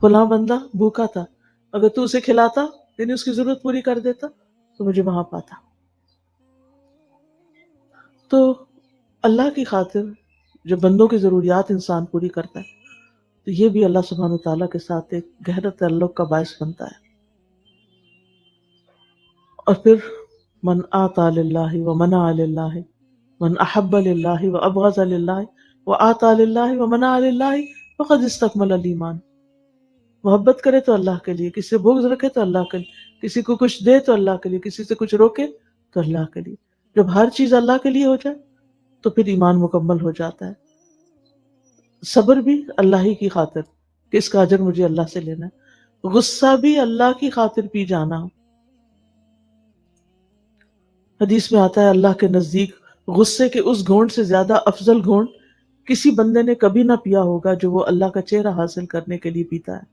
فلاں بندہ بھوکا تھا، اگر تو اسے کھلاتا یعنی اس کی ضرورت پوری کر دیتا تو مجھے وہاں پاتا۔ تو اللہ کی خاطر جب بندوں کی ضروریات انسان پوری کرتا ہے تو یہ بھی اللہ سبحانہ وتعالیٰ کے ساتھ ایک گہرا تعلق کا باعث بنتا ہے۔ اور پھر من آتا للہ ومنع للہ، من احب للہ وابغض للہ وآتا للہ ومنع للہ فقد استکمل الایمان، محبت کرے تو اللہ کے لیے، کسی سے بغض رکھے تو اللہ کے لیے، کسی کو کچھ دے تو اللہ کے لیے، کسی سے کچھ روکے تو اللہ کے لیے، جب ہر چیز اللہ کے لیے ہو جائے تو پھر ایمان مکمل ہو جاتا ہے۔ صبر بھی اللہ ہی کی خاطر کہ اس کا اجر مجھے اللہ سے لینا ہے، غصہ بھی اللہ کی خاطر پی جانا۔ حدیث میں آتا ہے اللہ کے نزدیک غصے کے اس گھونٹ سے زیادہ افضل گھونٹ کسی بندے نے کبھی نہ پیا ہوگا جو وہ اللہ کا چہرہ حاصل کرنے کے لیے پیتا ہے۔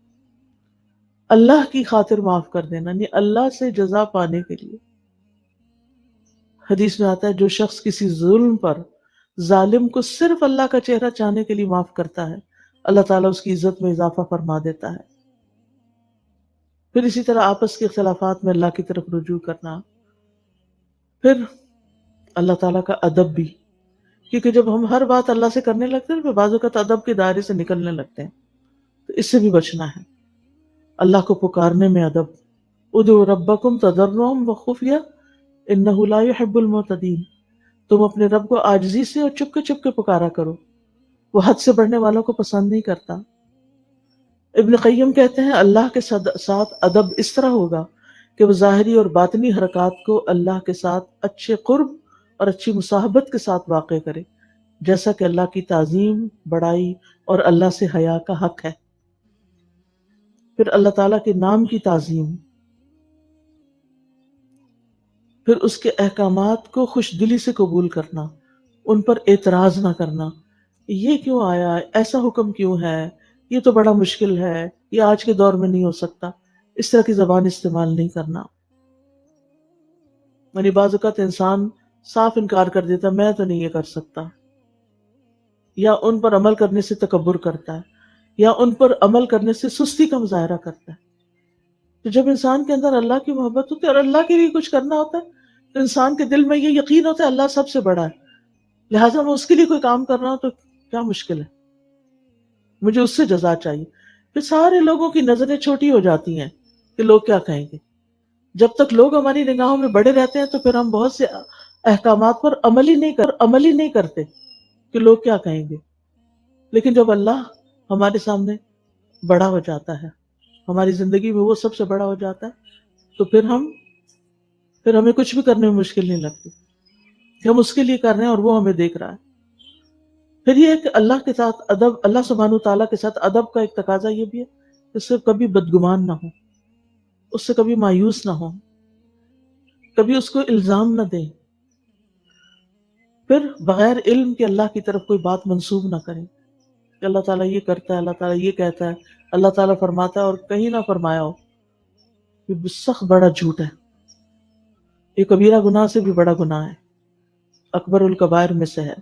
اللہ کی خاطر معاف کر دینا، یعنی اللہ سے جزا پانے کے لیے۔ حدیث میں آتا ہے جو شخص کسی ظلم پر ظالم کو صرف اللہ کا چہرہ چاہنے کے لیے معاف کرتا ہے، اللہ تعالیٰ اس کی عزت میں اضافہ فرما دیتا ہے۔ پھر اسی طرح آپس کے اختلافات میں اللہ کی طرف رجوع کرنا، پھر اللہ تعالیٰ کا ادب بھی، کیونکہ جب ہم ہر بات اللہ سے کرنے لگتے ہیں پھر بعض اوقات ادب کے دائرے سے نکلنے لگتے ہیں، تو اس سے بھی بچنا ہے۔ اللہ کو پکارنے میں ادب، ادعوا ربکم تضرعا وخفیا انہ لا يحب المعتدین، تم اپنے رب کو عاجزی سے اور چپ کے پکارا کرو، وہ حد سے بڑھنے والوں کو پسند نہیں کرتا۔ ابن قیم کہتے ہیں اللہ کے ساتھ ادب اس طرح ہوگا کہ وہ ظاہری اور باطنی حرکات کو اللہ کے ساتھ اچھے قرب اور اچھی مصاحبت کے ساتھ واقع کرے، جیسا کہ اللہ کی تعظیم، بڑائی اور اللہ سے حیا کا حق ہے۔ پھر اللہ تعالیٰ کے نام کی تعظیم، پھر اس کے احکامات کو خوش دلی سے قبول کرنا، ان پر اعتراض نہ کرنا، یہ کیوں آیا، ایسا حکم کیوں ہے، یہ تو بڑا مشکل ہے، یہ آج کے دور میں نہیں ہو سکتا، اس طرح کی زبان استعمال نہیں کرنا۔ یعنی بعض اوقات انسان صاف انکار کر دیتا، میں تو نہیں یہ کر سکتا، یا ان پر عمل کرنے سے تکبر کرتا ہے، یا ان پر عمل کرنے سے سستی کا مظاہرہ کرتا ہے۔ تو جب انسان کے اندر اللہ کی محبت ہوتی ہے اور اللہ کے لیے کچھ کرنا ہوتا ہے تو انسان کے دل میں یہ یقین ہوتا ہے اللہ سب سے بڑا ہے، لہٰذا میں اس کے لیے کوئی کام کر رہا ہوں تو کیا مشکل ہے، مجھے اس سے جزا چاہیے۔ پھر سارے لوگوں کی نظریں چھوٹی ہو جاتی ہیں کہ لوگ کیا کہیں گے۔ جب تک لوگ ہماری نگاہوں میں بڑے رہتے ہیں تو پھر ہم بہت سے احکامات پر عمل ہی نہیں کرتے کہ لوگ کیا کہیں گے۔ لیکن جب اللہ ہمارے سامنے بڑا ہو جاتا ہے، ہماری زندگی میں وہ سب سے بڑا ہو جاتا ہے، تو پھر ہمیں کچھ بھی کرنے میں مشکل نہیں لگتی کہ ہم اس کے لیے کر رہے ہیں اور وہ ہمیں دیکھ رہا ہے۔ پھر یہ ہے کہ اللہ کے ساتھ ادب، اللہ سبحانہ تعالیٰ کے ساتھ ادب کا ایک تقاضا یہ بھی ہے کہ اس سے کبھی بدگمان نہ ہو، اس سے کبھی مایوس نہ ہو، کبھی اس کو الزام نہ دیں، پھر بغیر علم کے اللہ کی طرف کوئی بات منسوب نہ کریں کہ اللہ تعالیٰ یہ کرتا ہے، اللہ تعالیٰ یہ کہتا ہے، اللہ تعالیٰ فرماتا ہے اور کہیں نہ فرمایا ہو. یہ سخت بڑا جھوٹ ہے، یہ کبیرہ گناہ سے بھی بڑا گناہ ہے، اکبر الکبائر میں سے ہے.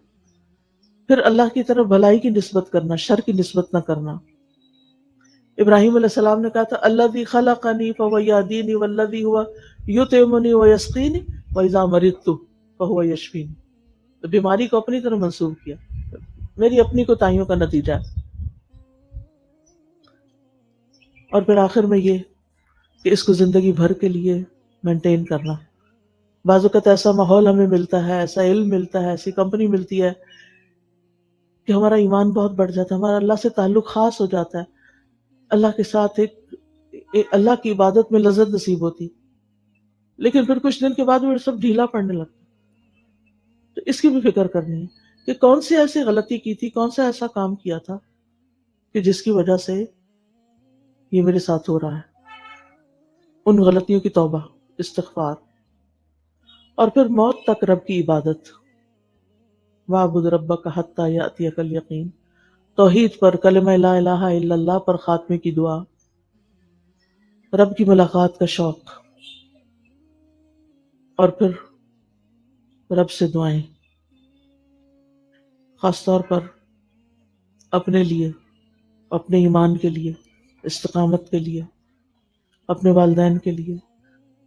پھر اللہ کی طرف بھلائی کی نسبت کرنا، شر کی نسبت نہ کرنا. ابراہیم علیہ السلام نے کہا تھا الذی خلقنی فہو یہدینی والذی ہوا یطعمنی ویسقینی واذا مرضت فہو یشفینی. تو بیماری کو اپنی طرف منسوب کیا، میری اپنی کوتاہیوں کا نتیجہ ہے. اور پھر آخر میں یہ کہ اس کو زندگی بھر کے لیے مینٹین کرنا. بعض اوقات ایسا ماحول ہمیں ملتا ہے، ایسا علم ملتا ہے، ایسی کمپنی ملتی ہے کہ ہمارا ایمان بہت بڑھ جاتا ہے، ہمارا اللہ سے تعلق خاص ہو جاتا ہے، اللہ کے ساتھ ایک اللہ کی عبادت میں لذت نصیب ہوتی. لیکن پھر کچھ دن کے بعد وہ سب ڈھیلا پڑنے لگتا. تو اس کی بھی فکر کرنی ہے کہ کون سی ایسی غلطی کی تھی، کون سا ایسا کام کیا تھا کہ جس کی وجہ سے یہ میرے ساتھ ہو رہا ہے. ان غلطیوں کی توبہ، استغفار، اور پھر موت تک رب کی عبادت. وَاعْبُدْ رَبَّكَ حَتَّى يَأْتِيَكَ الْيَقِينُ. توحید پر، کلمہ لا الہ الا اللہ پر خاتمے کی دعا، رب کی ملاقات کا شوق، اور پھر رب سے دعائیں، خاص طور پر اپنے لیے، اپنے ایمان کے لیے، استقامت کے لیے، اپنے والدین کے لیے،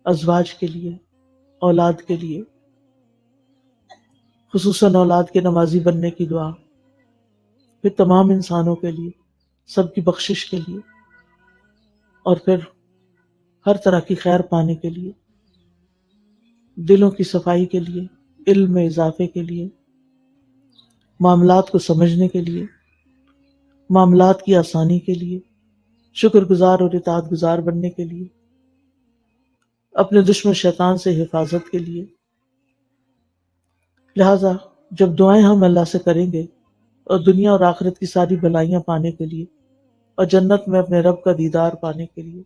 ازواج کے لیے، اولاد کے لیے، خصوصاً اولاد کے نمازی بننے کی دعا، پھر تمام انسانوں کے لیے، سب کی بخشش کے لیے، اور پھر ہر طرح کی خیر پانے کے لیے، دلوں کی صفائی کے لیے، علم میں اضافے کے لیے، معاملات کو سمجھنے کے لیے، معاملات کی آسانی کے لیے، شکر گزار اور اطاعت گزار بننے کے لیے، اپنے دشمن شیطان سے حفاظت کے لیے. لہٰذا جب دعائیں ہم اللہ سے کریں گے اور دنیا اور آخرت کی ساری بھلائیاں پانے کے لیے اور جنت میں اپنے رب کا دیدار پانے کے لیے،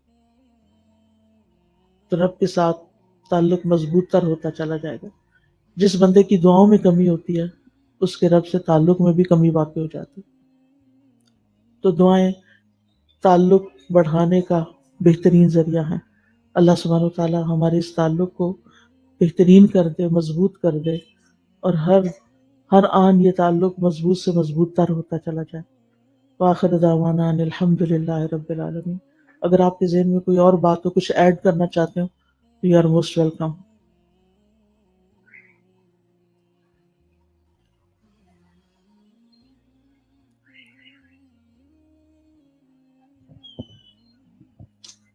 تو رب کے ساتھ تعلق مضبوط تر ہوتا چلا جائے گا. جس بندے کی دعاؤں میں کمی ہوتی ہے اس کے رب سے تعلق میں بھی کمی واقع ہو جاتی. تو دعائیں تعلق بڑھانے کا بہترین ذریعہ ہیں. اللہ سبحانہ وتعالیٰ ہمارے اس تعلق کو بہترین کر دے، مضبوط کر دے، اور ہر آن یہ تعلق مضبوط سے مضبوط تر ہوتا چلا جائے. وآخر دعوانا ان الحمد للہ رب العالمین. اگر آپ کے ذہن میں کوئی اور بات ہو، کچھ ایڈ کرنا چاہتے ہو تو یو آر موسٹ ویلکم.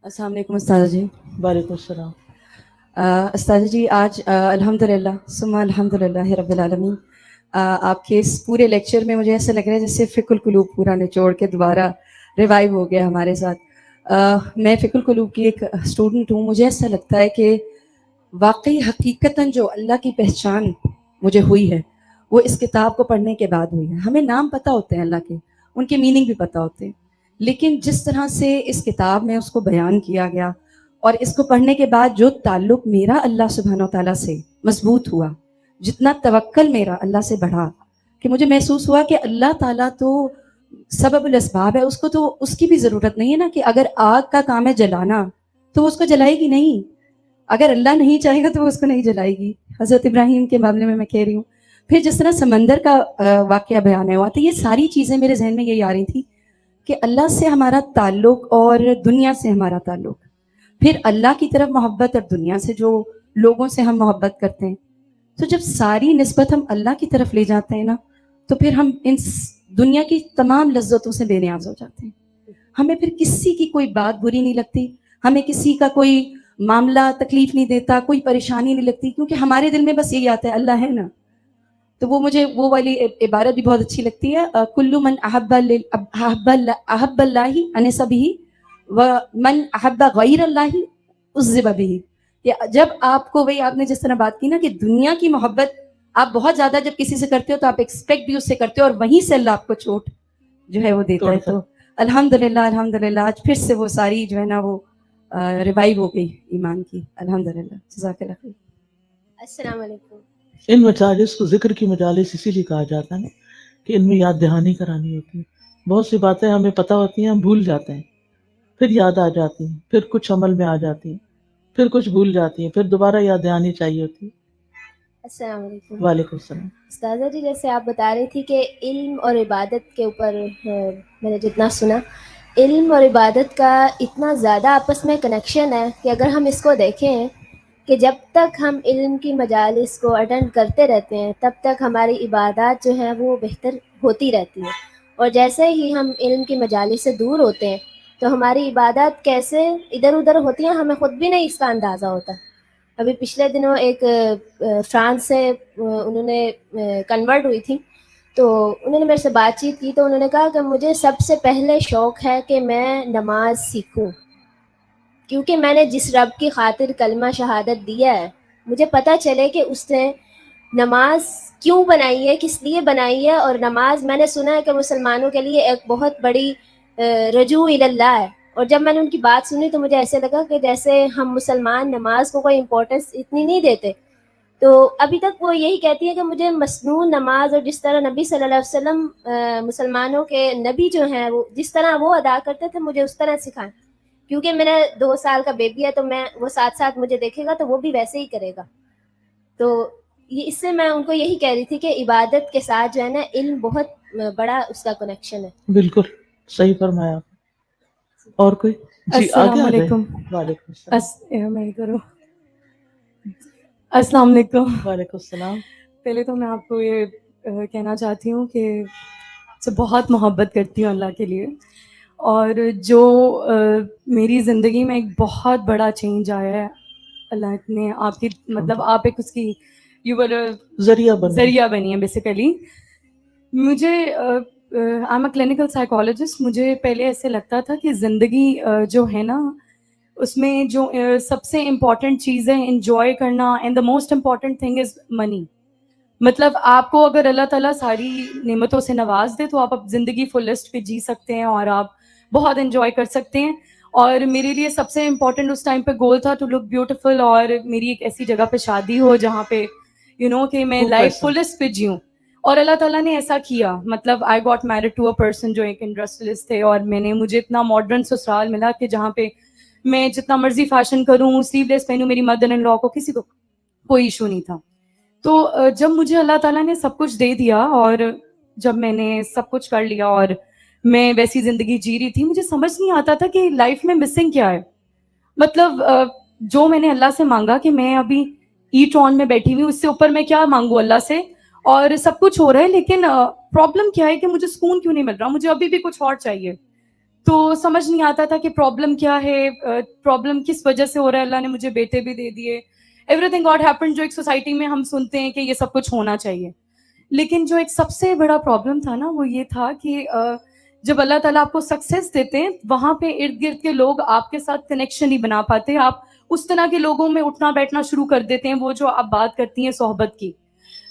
السلام علیکم استاذ جی. وعلیکم السلام. استاذ جی آج الحمدللہ ثم الحمدللہ رب العالمین آپ کے اس پورے لیکچر میں مجھے ایسا لگ رہا ہے جیسے فقہ القلوب پورا نچوڑ کے دوبارہ ریوائیو ہو گیا ہمارے ساتھ. میں فقہ القلوب کی ایک اسٹوڈنٹ ہوں. مجھے ایسا لگتا ہے کہ واقعی حقیقتاً جو اللہ کی پہچان مجھے ہوئی ہے وہ اس کتاب کو پڑھنے کے بعد ہوئی ہے. ہمیں نام پتہ ہوتے ہیں اللہ کے، ان کے میننگ بھی پتہ ہوتے ہیں، لیکن جس طرح سے اس کتاب میں اس کو بیان کیا گیا اور اس کو پڑھنے کے بعد جو تعلق میرا اللہ سبحانہ و تعالیٰ سے مضبوط ہوا، جتنا توکل میرا اللہ سے بڑھا کہ مجھے محسوس ہوا کہ اللہ تعالیٰ تو سبب الاسباب ہے، اس کو تو اس کی بھی ضرورت نہیں ہے نا کہ اگر آگ کا کام ہے جلانا تو وہ اس کو جلائے گی نہیں، اگر اللہ نہیں چاہے گا تو وہ اس کو نہیں جلائے گی. حضرت ابراہیم کے معاملے میں کہہ رہی ہوں. پھر جس طرح سمندر کا واقعہ بیان ہوا تو یہ ساری چیزیں میرے ذہن میں یہی آ رہی تھی کہ اللہ سے ہمارا تعلق اور دنیا سے ہمارا تعلق، پھر اللہ کی طرف محبت اور دنیا سے جو لوگوں سے ہم محبت کرتے ہیں، تو جب ساری نسبت ہم اللہ کی طرف لے جاتے ہیں نا تو پھر ہم ان دنیا کی تمام لذتوں سے بے نیاز ہو جاتے ہیں. ہمیں پھر کسی کی کوئی بات بری نہیں لگتی، ہمیں کسی کا کوئی معاملہ تکلیف نہیں دیتا، کوئی پریشانی نہیں لگتی، کیونکہ ہمارے دل میں بس یہی آتا ہے اللہ ہے نا. تو وہ مجھے وہ والی عبارت بھی بہت اچھی لگتی ہے، کل من احب اللہ انس بھی ومن احب غیر اللہ عذب بھی. کہ جب آپ کو، وہی آپ نے جس طرح بات کی نا کہ دنیا کی محبت آپ بہت زیادہ جب کسی سے کرتے ہو تو آپ ایکسپیکٹ بھی اس سے کرتے ہو اور وہیں سے اللہ آپ کو چوٹ جو ہے وہ دیتا ہے. تو الحمدللہ آج پھر سے وہ ساری جو ہے نا وہ ریوائیو ہو گئی ایمان کی. الحمدللہ. جزاک اللہ خیر. السلام علیکم. ان مجالس کو ذکر کی مجالس اسی لیے کہا جاتا ہے نا کہ ان میں یاد دہانی کرانی ہوتی ہے. بہت سی باتیں ہمیں پتہ ہوتی ہیں، ہم بھول جاتے ہیں، پھر یاد آ جاتی ہیں، پھر کچھ عمل میں آ جاتی ہیں، پھر کچھ بھول جاتی ہیں، پھر دوبارہ یاد دہانی چاہیے ہوتی ہے. السلام علیکم. وعلیکم السلام. استاذہ جی، جیسے آپ بتا رہی تھی کہ علم اور عبادت کے اوپر میں نے جتنا سنا، علم اور عبادت کا اتنا زیادہ آپس میں کنیکشن ہے کہ اگر ہم اس کو دیکھیں کہ جب تک ہم علم کی مجالس کو اٹینڈ کرتے رہتے ہیں تب تک ہماری عبادات جو ہیں وہ بہتر ہوتی رہتی ہیں، اور جیسے ہی ہم علم کی مجالس سے دور ہوتے ہیں تو ہماری عبادات کیسے ادھر ادھر ہوتی ہیں ہمیں خود بھی نہیں اس کا اندازہ ہوتا. ابھی پچھلے دنوں ایک فرانس سے انہوں نے کنورٹ ہوئی تھی، تو انہوں نے میرے سے بات چیت کی تو انہوں نے کہا کہ مجھے سب سے پہلے شوق ہے کہ میں نماز سیکھوں، کیونکہ میں نے جس رب کی خاطر کلمہ شہادت دیا ہے مجھے پتہ چلے کہ اس نے نماز کیوں بنائی ہے، کس لیے بنائی ہے. اور نماز میں نے سنا ہے کہ مسلمانوں کے لیے ایک بہت بڑی رجوع اللہ ہے. اور جب میں نے ان کی بات سنی تو مجھے ایسے لگا کہ جیسے ہم مسلمان نماز کو کوئی امپورٹنس اتنی نہیں دیتے. تو ابھی تک وہ یہی کہتی ہے کہ مجھے مسنون نماز، اور جس طرح نبی صلی اللہ علیہ وسلم مسلمانوں کے نبی جو ہیں وہ جس طرح وہ ادا کرتے تھے مجھے اس طرح سکھائیں، کیونکہ میرا 2 سال کا بیبی ہے تو میں وہ ساتھ ساتھ مجھے دیکھے گا تو وہ بھی ویسے ہی کرے گا. تو اس سے میں ان کو یہی کہہ رہی تھی کہ عبادت کے ساتھ جو ہے نا علم بہت بڑا اس کا کنیکشن ہے. بالکل صحیح فرمایا. اور کوئی؟ جی آگے السلام آ جائیں. علیکم. وعلیکم السلام. میں کروں. السلام علیکم. وعلیکم السلام. پہلے تو میں آپ کو یہ کہنا چاہتی ہوں کہ سے بہت محبت کرتی ہوں اللہ کے لیے، اور جو میری زندگی میں ایک بہت بڑا چینج آیا ہے اللہ نے آپ کی مطلب آپ ایک اس کی ذریعہ بنی ہے بیسیکلی. مجھے I am a clinical psychologist. مجھے پہلے ایسے لگتا تھا کہ زندگی جو ہے نا اس میں جو سب سے امپورٹنٹ چیز ہے انجوائے کرنا، and the most important thing is money. مطلب آپ کو اگر اللہ تعالیٰ ساری نعمتوں سے نواز دے تو آپ اب زندگی فلسٹ پہ جی سکتے ہیں اور آپ بہت انجوائے کر سکتے ہیں. اور میرے لیے سب سے امپورٹنٹ اس ٹائم پہ گول تھا ٹو لک بیوٹیفل، اور میری ایک ایسی جگہ پہ شادی ہو جہاں پہ کہ میں لائف فلسٹ پہ جیوں. اور اللہ تعالیٰ نے ایسا کیا. مطلب I got married to a person جو ایک انڈسٹریلسٹ تھے، اور مجھے اتنا ماڈرن سسرال ملا کہ جہاں پہ میں جتنا مرضی فیشن کروں، سلیو لیس پہنوں، میری مدر ان لا کو کسی کو کوئی ایشو نہیں تھا. تو جب مجھے اللہ تعالیٰ نے سب کچھ دے دیا اور جب میں نے سب کچھ کر لیا اور میں ویسی زندگی جی رہی تھی، مجھے سمجھ نہیں آتا تھا کہ لائف میں مسنگ کیا ہے. مطلب جو میں نے اللہ سے مانگا کہ میں ابھی ایٹ آن میں بیٹھی ہوئی، اس سے اوپر میں کیا مانگوں اللہ سے، اور سب کچھ ہو رہا ہے لیکن پرابلم کیا ہے کہ مجھے سکون کیوں نہیں مل رہا، مجھے ابھی بھی کچھ اور چاہیے. تو سمجھ نہیں آتا تھا کہ پرابلم کیا ہے، پرابلم کس وجہ سے ہو رہا ہے. اللہ نے مجھے بیٹے بھی دے دیے، ایوری تھنگ گاٹ ہیپن، جو ایک سوسائٹی میں ہم سنتے ہیں کہ یہ سب کچھ ہونا چاہیے. لیکن جو ایک سب سے بڑا پرابلم تھا نا وہ یہ تھا کہ جب اللہ تعالیٰ آپ کو سکسیس دیتے ہیں وہاں پہ ارد گرد کے لوگ آپ کے ساتھ کنیکشن نہیں بنا پاتے. آپ اس طرح کے لوگوں میں اٹھنا بیٹھنا شروع کر دیتے ہیں، وہ جو آپ بات کرتی ہیں صحبت کی.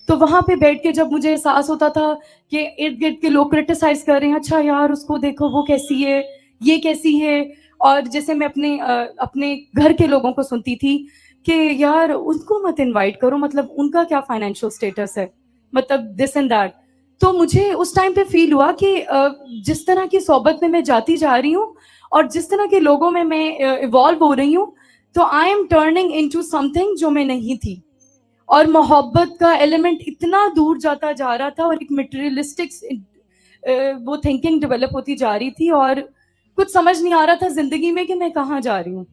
تو وہاں پہ بیٹھ کے جب مجھے احساس ہوتا تھا کہ ارد گرد کے لوگ کرٹیسائز کر رہے ہیں، اچھا یار اس کو دیکھو وہ کیسی ہے، یہ کیسی ہے. اور جیسے میں اپنے گھر کے لوگوں کو سنتی تھی کہ یار ان کو مت انوائٹ کرو، مطلب ان کا کیا فائنینشیل اسٹیٹس ہے، مطلب دس اینڈ دیٹ. تو مجھے اس ٹائم پہ فیل ہوا کہ جس طرح کی صحبت میں جاتی جا رہی ہوں اور جس طرح کے لوگوں میں ایوالو ہو رہی ہوں، تو I am turning into some thing جو میں نہیں تھی. اور محبت کا ایلیمنٹ اتنا دور جاتا جا رہا تھا اور ایک مٹیریلسٹک وہ تھنکنگ ڈیولپ ہوتی جا رہی تھی، اور کچھ سمجھ نہیں آ رہا تھا زندگی میں کہ میں کہاں جا رہی ہوں.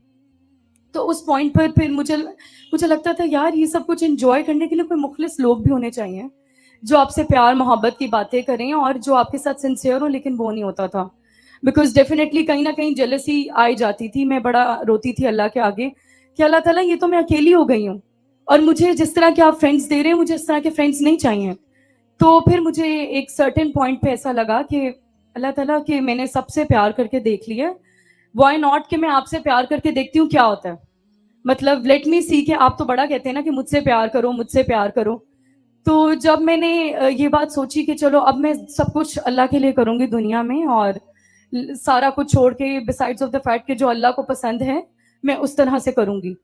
تو اس پوائنٹ پر پھر مجھے لگتا تھا یار یہ سب کچھ انجوائے کرنے کے لیے کوئی مخلص لوگ بھی ہونے چاہیے جو آپ سے پیار محبت کی باتیں کریں اور جو آپ کے ساتھ سنسیئر ہوں. لیکن وہ نہیں ہوتا تھا، بیکاز ڈیفینیٹلی کہیں نہ کہیں جیلسی آئی جاتی تھی. میں بڑا روتی تھی اللہ کے آگے کہ اللہ تعالیٰ یہ تو میں اکیلی ہو گئی ہوں، اور مجھے جس طرح کے آپ فرینڈس دے رہے ہیں مجھے اس طرح کے فرینڈس نہیں چاہیے. تو پھر مجھے ایک سرٹن پوائنٹ پہ ایسا لگا کہ اللہ تعالیٰ کہ میں نے سب سے پیار کر کے دیکھ لیا، وائی ناٹ کہ میں آپ سے پیار کر کے دیکھتی ہوں کیا ہوتا ہے. مطلب لیٹ می سی کہ آپ تو بڑا کہتے ہیں نا کہ مجھ سے پیار کرو مجھ سے پیار کرو. تو جب میں نے یہ بات سوچی کہ چلو اب میں سب کچھ اللہ کے لیے کروں گی دنیا میں، اور سارا کچھ چھوڑ کے بسائڈس آف دا فیکٹ کہ جو اللہ کو پسند ہے میں اس طرح سے کروں گی.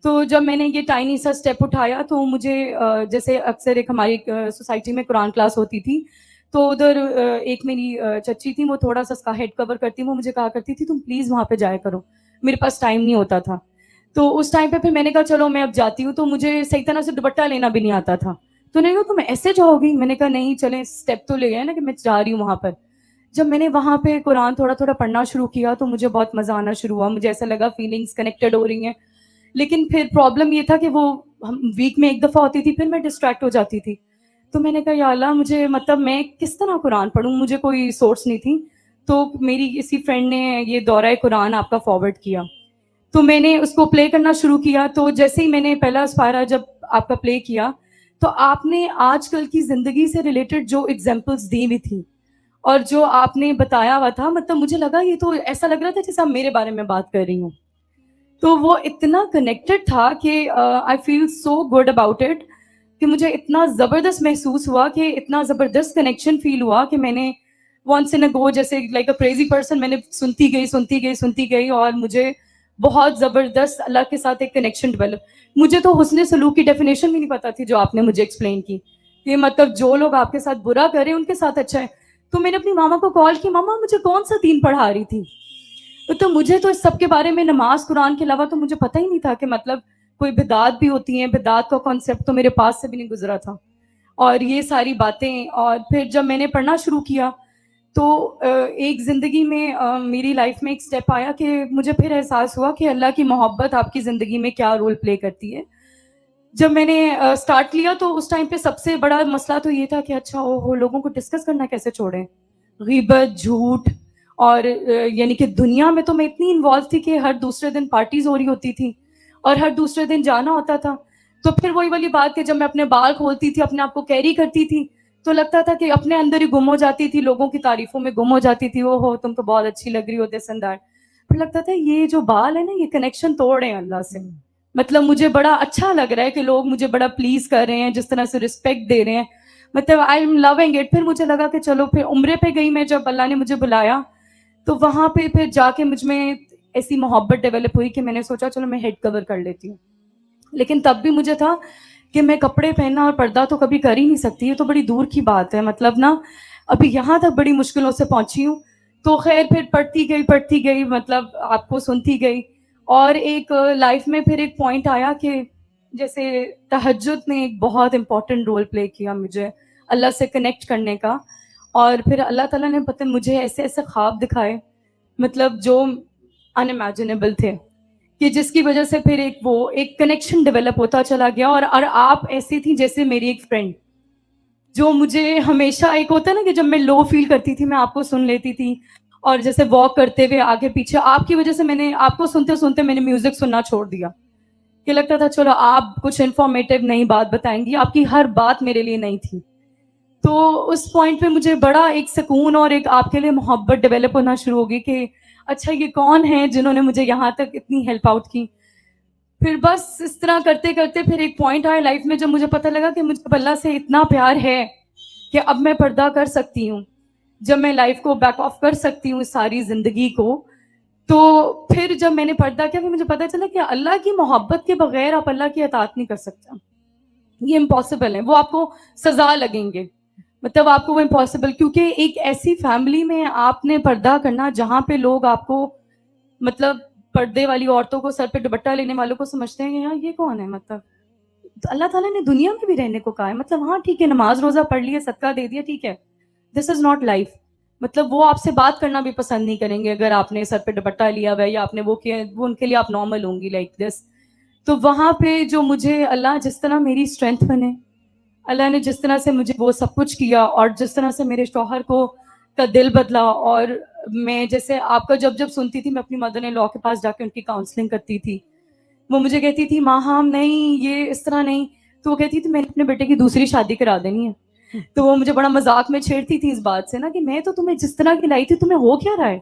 تو جب میں نے یہ ٹائنی سا اسٹیپ اٹھایا تو مجھے جیسے اکثر ایک ہماری سوسائٹی میں قرآن کلاس ہوتی تھی، تو ادھر ایک میری چچی تھی، وہ تھوڑا سا اس کا ہیڈ کور کرتی، وہ مجھے کہا کرتی تھی تم پلیز وہاں پہ جایا کرو. میرے پاس ٹائم نہیں ہوتا تھا. تو اس ٹائم پہ پھر میں نے کہا چلو میں اب جاتی ہوں. تو مجھے صحیح طرح سے دوپٹہ لینا بھی نہیں آتا تھا. تو انہوں نے کہا تم ایسے جاؤ گی؟ میں نے کہا نہیں، چلیں اسٹیپ تو لے گئے نا کہ میں جا رہی ہوں وہاں پر. جب میں نے وہاں پہ قرآن تھوڑا تھوڑا پڑھنا شروع کیا تو مجھے بہت مزہ آنا شروع ہوا. مجھے ایسا لگا فیلنگس کنیکٹڈ ہو رہی ہیں. لیکن پھر پرابلم یہ تھا کہ وہ ویک میں ایک دفعہ ہوتی تھی، پھر میں ڈسٹریکٹ ہو جاتی تھی. تو میں نے کہا یا اللہ مجھے مطلب میں کس طرح قرآن پڑھوں، مجھے کوئی سورس نہیں تھی. تو میری کسی فرینڈ نے یہ دورہ قرآن آپ کا فارورڈ کیا، تو میں نے اس کو پلے کرنا شروع کیا. تو جیسے ہی میں نے پہلا اسپائرہ جب آپ کا پلے کیا تو آپ نے آج کل کی زندگی سے ریلیٹڈ جو ایگزامپلس دی ہوئی تھیں اور جو آپ نے بتایا ہوا تھا، مطلب مجھے لگا یہ تو ایسا لگ رہا تھا جیسے آپ میرے بارے میں بات کر رہی ہوں. تو وہ اتنا کنیکٹڈ تھا کہ آئی فیل سو گڈ اباؤٹ اٹ، کہ مجھے اتنا زبردست محسوس ہوا، کہ اتنا زبردست کنیکشن فیل ہوا کہ میں نے وانس ان اے گو جیسے لائک اے کریزی پرسن میں نے سنتی گئی اور مجھے بہت زبردست اللہ کے ساتھ ایک کنیکشن ڈیولپ. مجھے تو حسن سلوک کی ڈیفینیشن بھی نہیں پتا تھی جو آپ نے مجھے ایکسپلین کی، کہ مطلب جو لوگ آپ کے ساتھ برا کریں ان کے ساتھ اچھا ہے. تو میں نے اپنی ماما کو کال کی، ماما مجھے کون سا دین پڑھا رہی تھی؟ تو مجھے تو اس سب کے بارے میں نماز قرآن کے علاوہ تو مجھے پتہ ہی نہیں تھا کہ مطلب کوئی بدعات بھی ہوتی ہیں. بدعات کا کانسیپٹ تو میرے پاس سے بھی نہیں گزرا تھا، اور یہ ساری باتیں. اور پھر جب میں نے پڑھنا شروع کیا تو ایک زندگی میں میری لائف میں ایک سٹیپ آیا کہ مجھے پھر احساس ہوا کہ اللہ کی محبت آپ کی زندگی میں کیا رول پلے کرتی ہے. جب میں نے سٹارٹ لیا تو اس ٹائم پہ سب سے بڑا مسئلہ تو یہ تھا کہ اچھا وہ لوگوں کو ڈسکس کرنا کیسے چھوڑیں، غیبت، جھوٹ. اور یعنی کہ دنیا میں تو میں اتنی انوالو تھی کہ ہر دوسرے دن پارٹیز ہو رہی ہوتی تھی اور ہر دوسرے دن جانا ہوتا تھا. تو پھر وہی والی بات کہ جب میں اپنے بال کھولتی تھی، اپنے آپ کو کیری کرتی تھی، تو لگتا تھا کہ اپنے اندر ہی گم ہو جاتی تھی، لوگوں کی تعریفوں میں گم ہو جاتی تھی. وہ ہو تم تو بہت اچھی لگ رہی ہو، دس اینڈ دیٹ. پھر لگتا تھا یہ جو بال ہے نا یہ کنیکشن توڑ رہے ہیں اللہ سے. مطلب مجھے بڑا اچھا لگ رہا ہے کہ لوگ مجھے بڑا پلیز کر رہے ہیں، جس طرح سے رسپیکٹ دے رہے ہیں، مطلب آئی ایم لونگ اٹ. پھر مجھے لگا کہ چلو پھر عمرے پہ گئی میں، جب اللہ نے مجھے بلایا تو وہاں پہ پھر جا کے مجھ میں ایسی محبت ڈیولپ ہوئی کہ میں نے سوچا چلو میں ہیڈ کور کر لیتی ہوں. لیکن تب بھی مجھے تھا کہ میں کپڑے پہننا اور پردہ تو کبھی کر ہی نہیں سکتی، یہ تو بڑی دور کی بات ہے. مطلب نا ابھی یہاں تک بڑی مشکلوں سے پہنچی ہوں. تو خیر پھر پڑھتی گئی مطلب آپ کو سنتی گئی. اور ایک لائف میں پھر ایک پوائنٹ آیا کہ جیسے تہجد نے ایک بہت امپورٹنٹ رول پلے کیا مجھے اللہ سے کنیکٹ کرنے کا. اور پھر اللہ تعالیٰ نے پتہ مجھے ایسے ایسے خواب دکھائے مطلب جو ان امیجنیبل تھے، کہ جس کی وجہ سے پھر ایک کنیکشن ڈیولپ ہوتا چلا گیا. اور آپ ایسی تھی جیسے میری ایک فرینڈ، جو مجھے ہمیشہ ایک ہوتا ہے نا کہ جب میں لو فیل کرتی تھی میں آپ کو سن لیتی تھی، اور جیسے واک کرتے ہوئے آگے پیچھے آپ کی وجہ سے میں نے آپ کو سنتے سنتے میں نے میوزک سننا چھوڑ دیا، کہ لگتا تھا چلو آپ کچھ انفارمیٹیو نئی بات بتائیں گی، آپ کی ہر بات میرے لیے نئی تھی. تو اس پوائنٹ پہ مجھے بڑا ایک سکون اور ایک آپ کے لیے محبت ڈیولپ ہونا شروع ہوگی کہ اچھا یہ کون ہیں جنہوں نے مجھے یہاں تک اتنی ہیلپ آؤٹ کی. پھر بس اس طرح کرتے کرتے پھر ایک پوائنٹ آیا لائف میں جب مجھے پتہ لگا کہ مجھے اللہ سے اتنا پیار ہے کہ اب میں پردہ کر سکتی ہوں، جب میں لائف کو بیک آف کر سکتی ہوں اس ساری زندگی کو. تو پھر جب میں نے پردہ کیا پھر مجھے پتہ چلا کہ اللہ کی محبت کے بغیر آپ اللہ کی اطاعت نہیں کر سکتے، یہ امپاسبل ہے. وہ آپ کو سزا لگیں گے، مطلب آپ کو وہ امپاسبل، کیونکہ ایک ایسی فیملی میں آپ نے پردہ کرنا جہاں پہ لوگ آپ کو مطلب پردے والی عورتوں کو سر پہ دوپٹہ لینے والوں کو سمجھتے ہیں کہ یار یہ کون ہے. مطلب اللہ تعالیٰ نے دنیا میں بھی رہنے کو کہا ہے، مطلب ہاں ٹھیک ہے نماز روزہ پڑھ لیا، صدقہ دے دیا، ٹھیک ہے، دس از ناٹ لائف. مطلب وہ آپ سے بات کرنا بھی پسند نہیں کریں گے اگر آپ نے سر پہ دوپٹہ لیا ہوا ہے یا آپ نے وہ کیا، وہ ان کے لیے آپ نارمل ہوں گی لائک دس. تو وہاں پہ جو مجھے اللہ جس طرح میری اسٹرینتھ بنے، اللہ نے جس طرح سے مجھے وہ سب کچھ کیا، اور جس طرح سے میرے شوہر کو کا دل بدلا. اور میں جیسے آپ کا جب سنتی تھی، میں اپنی مدر ان لا کے پاس جا کے ان کی کاؤنسلنگ کرتی تھی. وہ مجھے کہتی تھی ماں ہم نہیں، یہ اس طرح نہیں. تو وہ کہتی تھی میں نے اپنے بیٹے کی دوسری شادی کرا دینی ہے. تو وہ مجھے بڑا مذاق میں چھیڑتی تھی اس بات سے نا کہ میں تو تمہیں جس طرح کی لائی تھی تمہیں ہو کیا رہا ہے.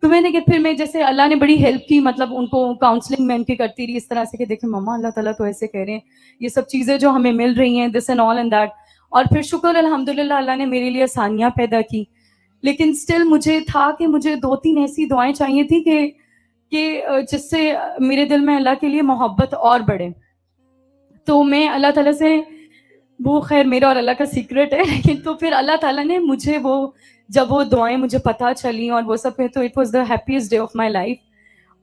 تو میں نے کہ پھر میں جیسے اللہ نے بڑی ہیلپ کی, مطلب ان کو کاؤنسلنگ میں ان کی کرتی رہی اس طرح سے کہ دیکھیں مما اللہ تعالیٰ تو ایسے کہہ رہے ہیں, یہ سب چیزیں جو ہمیں مل رہی ہیں, this and all and that. اور پھر شکر الحمدللہ اللہ نے میرے لیے آسانیاں پیدا کی, لیکن اسٹل مجھے تھا کہ مجھے 2-3 ایسی دعائیں چاہیے تھی کہ جس سے میرے دل میں اللہ کے لیے محبت اور بڑھے. تو میں اللہ تعالیٰ سے, وہ خیر میرا اور اللہ کا سیکرٹ ہے, لیکن تو پھر اللہ تعالیٰ نے مجھے وہ, جب وہ دعائیں مجھے پتہ چلیں اور وہ سب, تو it was the happiest day of my life.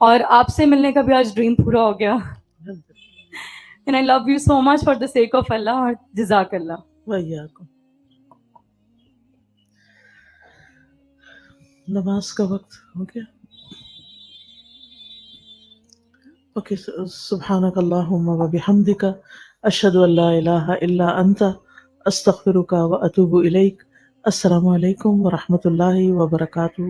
اور آپ سے ملنے کا بھی آج ڈریم پورا ہو گیا. And I love you so much for the sake of اللہ, اور جزاک اللہ. وإياكم. نماز کا وقت ہو گیا. اوکے, سبحانک اللہم وبحمدک اشہد ان لا الہ الا انت استغفرک واتوب الیک. السلام علیکم ورحمۃ اللہ وبرکاتہ.